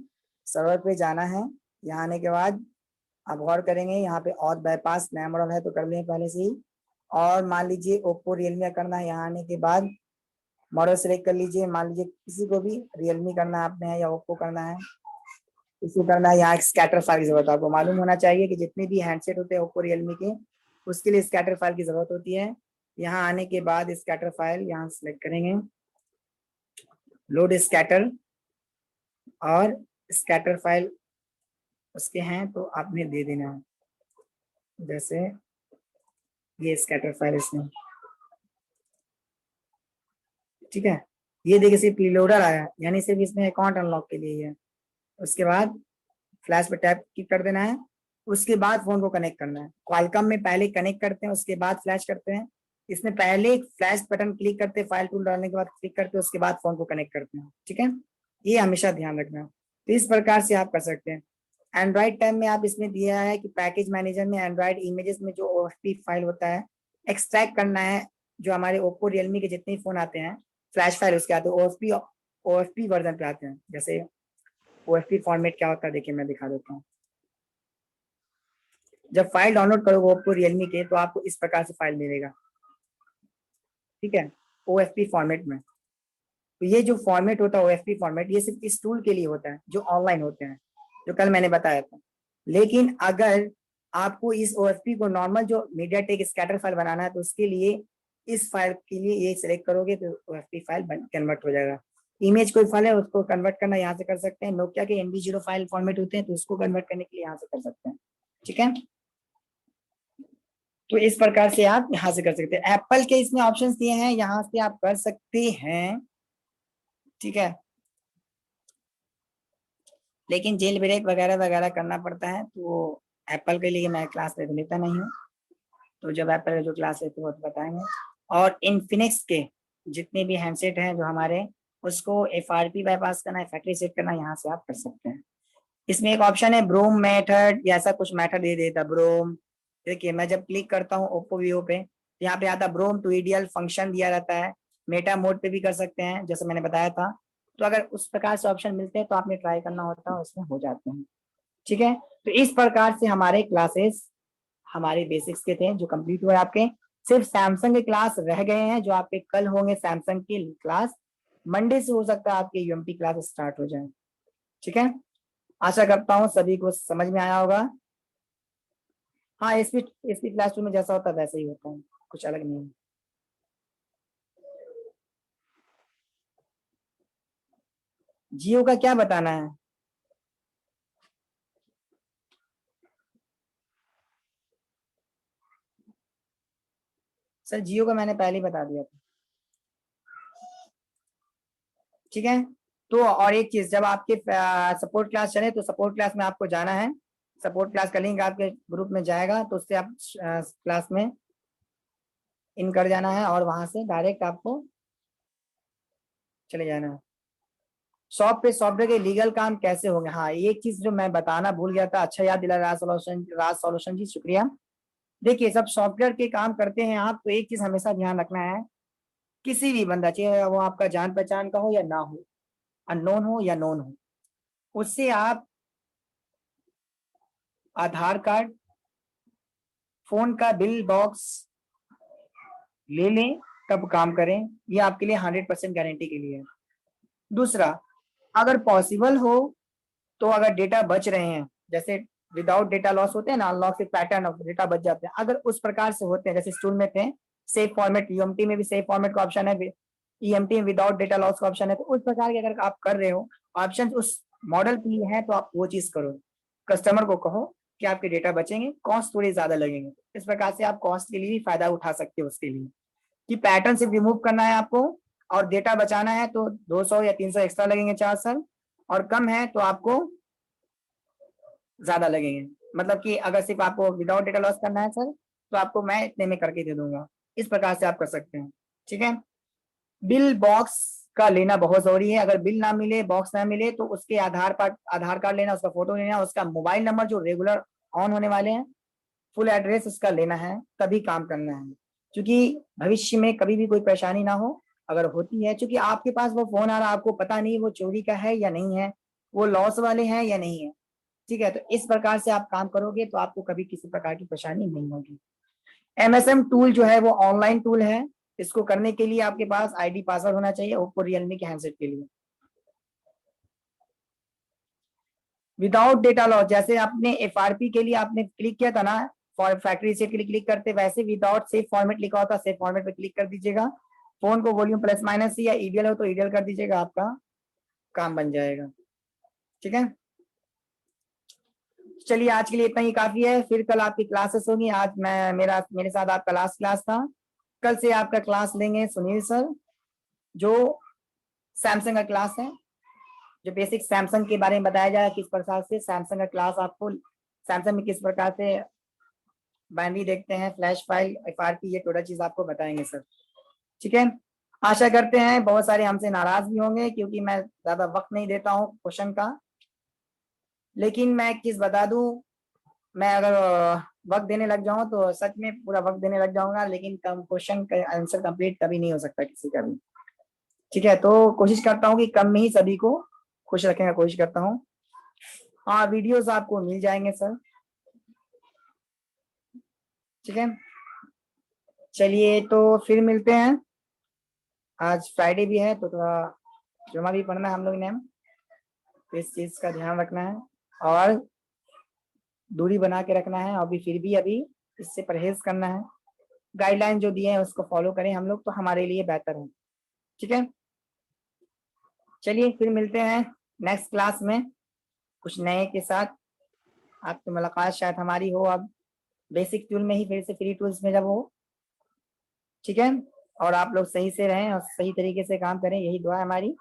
सर्वर पे जाना है, यहाँ आने के बाद आप गौर करेंगे यहाँ पे और बाईपास नया मॉडल है तो कर लें पहले से ही, और मान लीजिए ओप्पो रियलमी करना है, यहाँ आने के बाद मॉडल सेलेक्ट कर लीजिए, मान लीजिए किसी को भी रियलमी करना है आपने या ओप्पो करना है, इसी करना है। यहाँ एक स्कैटर फाइल की जरूरत है, आपको मालूम होना चाहिए कि जितने भी हैंडसेट होते हैं ओप्पो रियलमी के, उसके लिए स्कैटर फाइल की जरूरत होती है। यहाँ आने के बाद स्कैटर फाइल यहाँ सेलेक्ट करेंगे, लोड स्कैटर, और स्कैटर फाइल उसके हैं तो आपने दे देना है, जैसे ये स्कैटर फाइल इसमें, ठीक है। ये देखिए सिर्फ प्रीलोडर आया, यानी सिर्फ इसमें अकाउंट अनलॉक के लिए है। उसके बाद फ्लैश पे टैप क्लिक कर देना है, उसके बाद फोन को कनेक्ट करना है। क्वालकॉम में पहले कनेक्ट करते हैं, उसके बाद फ्लैश करते हैं। इसमें पहले फ्लैश बटन क्लिक करते हैं, फाइल टूल डालने के बाद क्लिक करते हैं, उसके बाद फोन को कनेक्ट करते हैं, ठीक है। ये हमेशा ध्यान रखना है। तो इस प्रकार से आप कर सकते हैं। एंड्रॉइड टाइम में आप इसमें दिया है कि पैकेज मैनेजर में एंड्रॉइड इमेजेस में जो OFP फाइल होता है एक्सट्रैक्ट करना है। जो हमारे ओप्पो रियलमी के जितने फोन आते हैं फ्लैश फाइल उसके आते हैं OFP वर्जन पे आते हैं। जैसे OFP फॉर्मेट क्या होता है देखिए मैं दिखा देता हूँ। जब फाइल डाउनलोड करोगे ओप्पो रियलमी के तो आपको इस प्रकार से फाइल मिलेगा, ठीक है, OFP फॉर्मेट में। तो ये जो फॉर्मेट होता है OFP फॉर्मेट, ये सिर्फ इस टूल के लिए होता है जो ऑनलाइन होते हैं, जो कल मैंने बताया था। लेकिन अगर आपको इस OFP को नॉर्मल जो मीडियाटेक स्कैटर फाइल बनाना है तो उसके लिए इस फाइल के लिए ये सिलेक्ट करोगे तो OFP फाइल कन्वर्ट हो जाएगा। इमेज कोई फाइल है उसको कन्वर्ट करना यहाँ से कर सकते हैं। नोकिया के MB0 फाइल फॉर्मेट होते हैं तो उसको कन्वर्ट करने के लिए यहाँ से कर सकते हैं, ठीक है। तो इस प्रकार से आप यहाँ से कर सकते हैं। एप्पल के इसमें ऑप्शंस दिए हैं, यहाँ से आप कर सकते हैं, ठीक है। लेकिन जेल ब्रेक वगैरह वगैरह करना पड़ता है, तो एप्पल के लिए मैं क्लास ले लेता नहीं हूँ। तो जब एप्पल का जो क्लास लेते वो तो बताएंगे। और इन्फिनिक्स के जितने भी हैंडसेट हैं जो हमारे, उसको FRP बाईपास करना है, फैक्ट्री सेट करना, यहाँ से आप कर सकते हैं। इसमें एक ऑप्शन है ब्रोम मेथड या ऐसा कुछ मेथड दे देता ब्रोम। देखिए मैं जब क्लिक करता हूँ ओप्पो वीवो पे, यहाँ पे आता ब्रोम टू EDL फंक्शन दिया रहता है। मेटा मोड पे भी कर सकते हैं जैसे मैंने बताया था। तो अगर उस प्रकार से ऑप्शन मिलते हैं तो आपने ट्राई करना होता है, उसमें हो जाते हैं, ठीक है। तो इस प्रकार से हमारे क्लासेस हमारे बेसिक्स के थे जो कंप्लीट हुए आपके। सिर्फ सैमसंग के क्लास रह गए हैं जो आपके कल होंगे। सैमसंग की क्लास मंडे से हो सकता है आपके UMP क्लास स्टार्ट हो जाए, ठीक है। आशा करता हूँ सभी को समझ में आया होगा। हाँ एसपी क्लास 2 में जैसा होता है वैसे ही होता है, कुछ अलग नहीं है। जियो का क्या बताना है? सर जियो का मैंने पहले ही बता दिया था, ठीक है। तो और एक चीज, जब आपके सपोर्ट क्लास चले तो सपोर्ट क्लास में आपको जाना है। सपोर्ट क्लास का लिंक आपके ग्रुप में जाएगा तो उससे आप क्लास में इन कर जाना है और वहां से डायरेक्ट आपको चले जाना है। शॉप पे सॉफ्टवेयर के लीगल काम कैसे होंगे? हाँ एक चीज जो मैं बताना भूल गया था, अच्छा याद दिला राज सॉल्यूशन जी, शुक्रिया। देखिए सब सॉफ्टवेयर के काम करते हैं आप, तो एक चीज हमेशा ध्यान रखना है, किसी भी बंदा चाहे वो आपका जान पहचान का हो या ना हो, अननोन हो या नोन हो, उससे आप आधार कार्ड, फोन का बिल बॉक्स ले लें तब काम करें, ये आपके लिए 100% गारंटी के लिए है। दूसरा, अगर पॉसिबल हो तो अगर डेटा बच रहे हैं, जैसे विदाउट डेटा लॉस होते हैं ना, अनलॉक से पैटर्न ऑफ डेटा बच जाते हैं, अगर उस प्रकार से होते हैं जैसे स्टूल में थे सेव फॉर्मेट, UMT में भी सेव फॉर्मेट का ऑप्शन है, EMT में विदाउट डेटा लॉस का ऑप्शन है, तो उस प्रकार के अगर आप कर रहे हो ऑप्शन उस मॉडल के लिए है तो आप वो चीज करो। कस्टमर को कहो कि आपके डेटा बचेंगे, कॉस्ट थोड़ी ज्यादा लगेंगे, इस प्रकार से आप कॉस्ट के लिए भी फायदा उठा सकते हो उसके लिए, कि पैटर्न सिर्फ रिमूव करना है आपको और डेटा बचाना है तो 200 या 300 एक्स्ट्रा लगेंगे चार्ज सर, और कम है तो आपको ज्यादा लगेंगे। मतलब कि अगर सिर्फ आपको विदाउट डेटा लॉस करना है सर तो आपको मैं इतने में करके दे दूंगा, इस प्रकार से आप कर सकते हैं, ठीक है। बिल बॉक्स का लेना बहुत जरूरी है। अगर बिल ना मिले, बॉक्स ना मिले तो उसके आधार कार्ड लेना, उसका फोटो लेना, उसका मोबाइल नंबर जो रेगुलर ऑन होने वाले हैं, फुल एड्रेस उसका लेना है, तभी काम करना है। क्योंकि भविष्य में कभी भी कोई परेशानी ना हो, अगर होती है, क्योंकि आपके पास वो फोन आ रहा है आपको पता नहीं वो चोरी का है या नहीं है, वो लॉस वाले हैं या नहीं है, ठीक है। तो इस प्रकार से आप काम करोगे तो आपको कभी किसी प्रकार की परेशानी नहीं होगी। MSM टूल जो है वो ऑनलाइन टूल है, इसको करने के लिए आपके पास आईडी पासवर्ड होना चाहिए ओप्पो रियलमी के हैंडसेट के लिए। विदाउट डेटा लॉस, जैसे आपने FRP के लिए आपने क्लिक किया था ना, फॉर फैक्ट्री रीसेट के लिए क्लिक करते, वैसे विदाउट सेव फॉर्मेट लिखा होता, सेव फॉर्मेट पे क्लिक कर दीजिएगा। फोन को वॉल्यूम प्लस माइनस या ईडीएल हो तो ईडीएल कर दीजिएगा, आपका काम बन जाएगा। ठीक है, चलिए आज के लिए इतना ही काफी है, फिर कल आपकी क्लासेस होगी। आज मेरे साथ आपका लास्ट क्लास था, कल से आपका क्लास लेंगे सुनील सर, जो सैमसंग का क्लास है, जो बेसिक सैमसंग के बारे में बताया जाएगा, किस प्रकार से सैमसंग का क्लास आपको सैमसंग में किस प्रकार से बाइनरी देखते हैं, फ्लैश फाइल, FRP, ये टोटल चीज आपको बताएंगे सर। ठीक है, आशा करते हैं बहुत सारे हमसे नाराज भी होंगे क्योंकि मैं ज्यादा वक्त नहीं देता हूँ क्वेश्चन का, लेकिन मैं एक चीज बता दूं, मैं अगर वक्त देने लग जाऊं तो सच में पूरा वक्त देने लग जाऊंगा, लेकिन क्वेश्चन का आंसर कंप्लीट कभी नहीं हो सकता किसी का भी। ठीक है, तो कोशिश करता हूँ कि कम में ही सभी को खुश रखने का कोशिश करता हूँ। हाँ, वीडियोस आपको मिल जाएंगे सर। ठीक है, चलिए तो फिर मिलते हैं। आज फ्राइडे भी है तो थोड़ा जुमा भी पढ़ना है हम लोग ने, तो इस चीज का ध्यान रखना है और दूरी बना के रखना है, अभी फिर भी अभी इससे परहेज करना है। गाइडलाइन जो दिए हैं उसको फॉलो करें हम लोग, तो हमारे लिए बेहतर है। ठीक है, चलिए फिर मिलते हैं नेक्स्ट क्लास में कुछ नए के साथ। आपकी मुलाकात शायद हमारी हो अब बेसिक टूल में ही, फिर से फ्री टूल्स में जब हो। ठीक है, और आप लोग सही से रहें और सही तरीके से काम करें, यही दुआ है हमारी।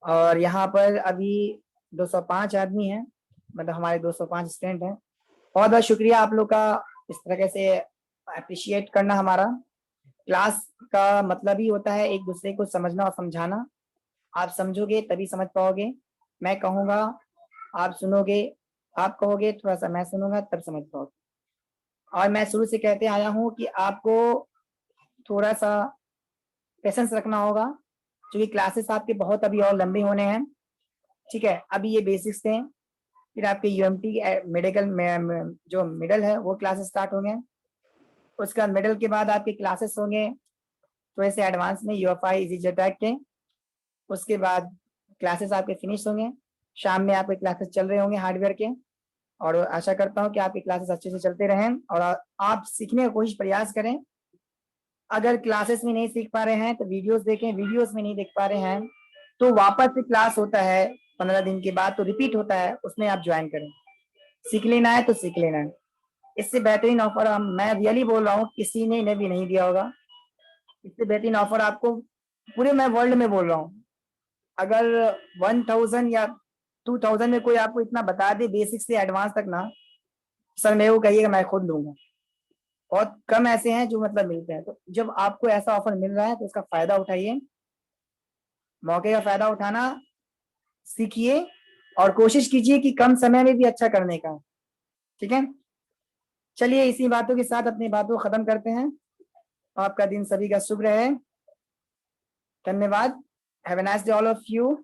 और यहाँ पर अभी 205 आदमी हैं, मतलब हमारे 205 स्टूडेंट हैं। बहुत बहुत शुक्रिया आप लोग का इस तरह से अप्रिशिएट करना। हमारा क्लास का मतलब ही होता है एक दूसरे को समझना और समझाना। आप समझोगे तभी समझ पाओगे, मैं कहूँगा आप सुनोगे, आप कहोगे थोड़ा सा मैं सुनूंगा तब समझ पाओगे। और मैं शुरू से कहते आया हूँ कि आपको थोड़ा सा पेशेंस रखना होगा, क्योंकि क्लासेस आपके बहुत अभी और लंबे होने हैं। ठीक है, अभी ये बेसिक्स थे, फिर आपके UMT मेडिकल में जो मिडल है वो क्लासेस स्टार्ट होंगे, उसके बाद मिडल के बाद आपके क्लासेस होंगे थोड़े से एडवांस में UFI EasyJet के, उसके बाद क्लासेस आपके फिनिश होंगे, शाम में आपके क्लासेस चल रहे होंगे हार्डवेयर के। और आशा करता हूँ कि आपकी क्लासेस अच्छे से चलते रहें और आप सीखने का कोशिश प्रयास करें। अगर क्लासेस में नहीं सीख पा रहे हैं तो वीडियोस देखें, वीडियोस में नहीं देख पा रहे हैं तो वापस से क्लास होता है 15 दिन के बाद, तो रिपीट होता है, उसमें आप ज्वाइन करें। सीख लेना है तो सीख लेना है, इससे बेहतरीन ऑफर मैं रियली बोल रहा हूँ किसी ने भी नहीं दिया होगा। इससे बेहतरीन ऑफर आपको पूरे मैं वर्ल्ड में बोल रहा हूँ, अगर 1000 या 2000 में कोई आपको इतना बता दे बेसिक से एडवांस तक ना, सर मेरे को कहिएगा मैं खुद लूंगा। बहुत कम ऐसे हैं जो मतलब मिलते हैं, तो जब आपको ऐसा ऑफर मिल रहा है तो उसका फायदा उठाइए, मौके का फायदा उठाना सीखिए और कोशिश कीजिए कि कम समय में भी अच्छा करने का। ठीक है, चलिए इसी बातों के साथ अपनी बातों को खत्म करते हैं। आपका दिन सभी का शुभ रहे, धन्यवाद। Have a nice day all of you.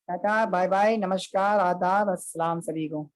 Tata, bye bye, नमस्कार, आदाब, अस्सलाम सभी को।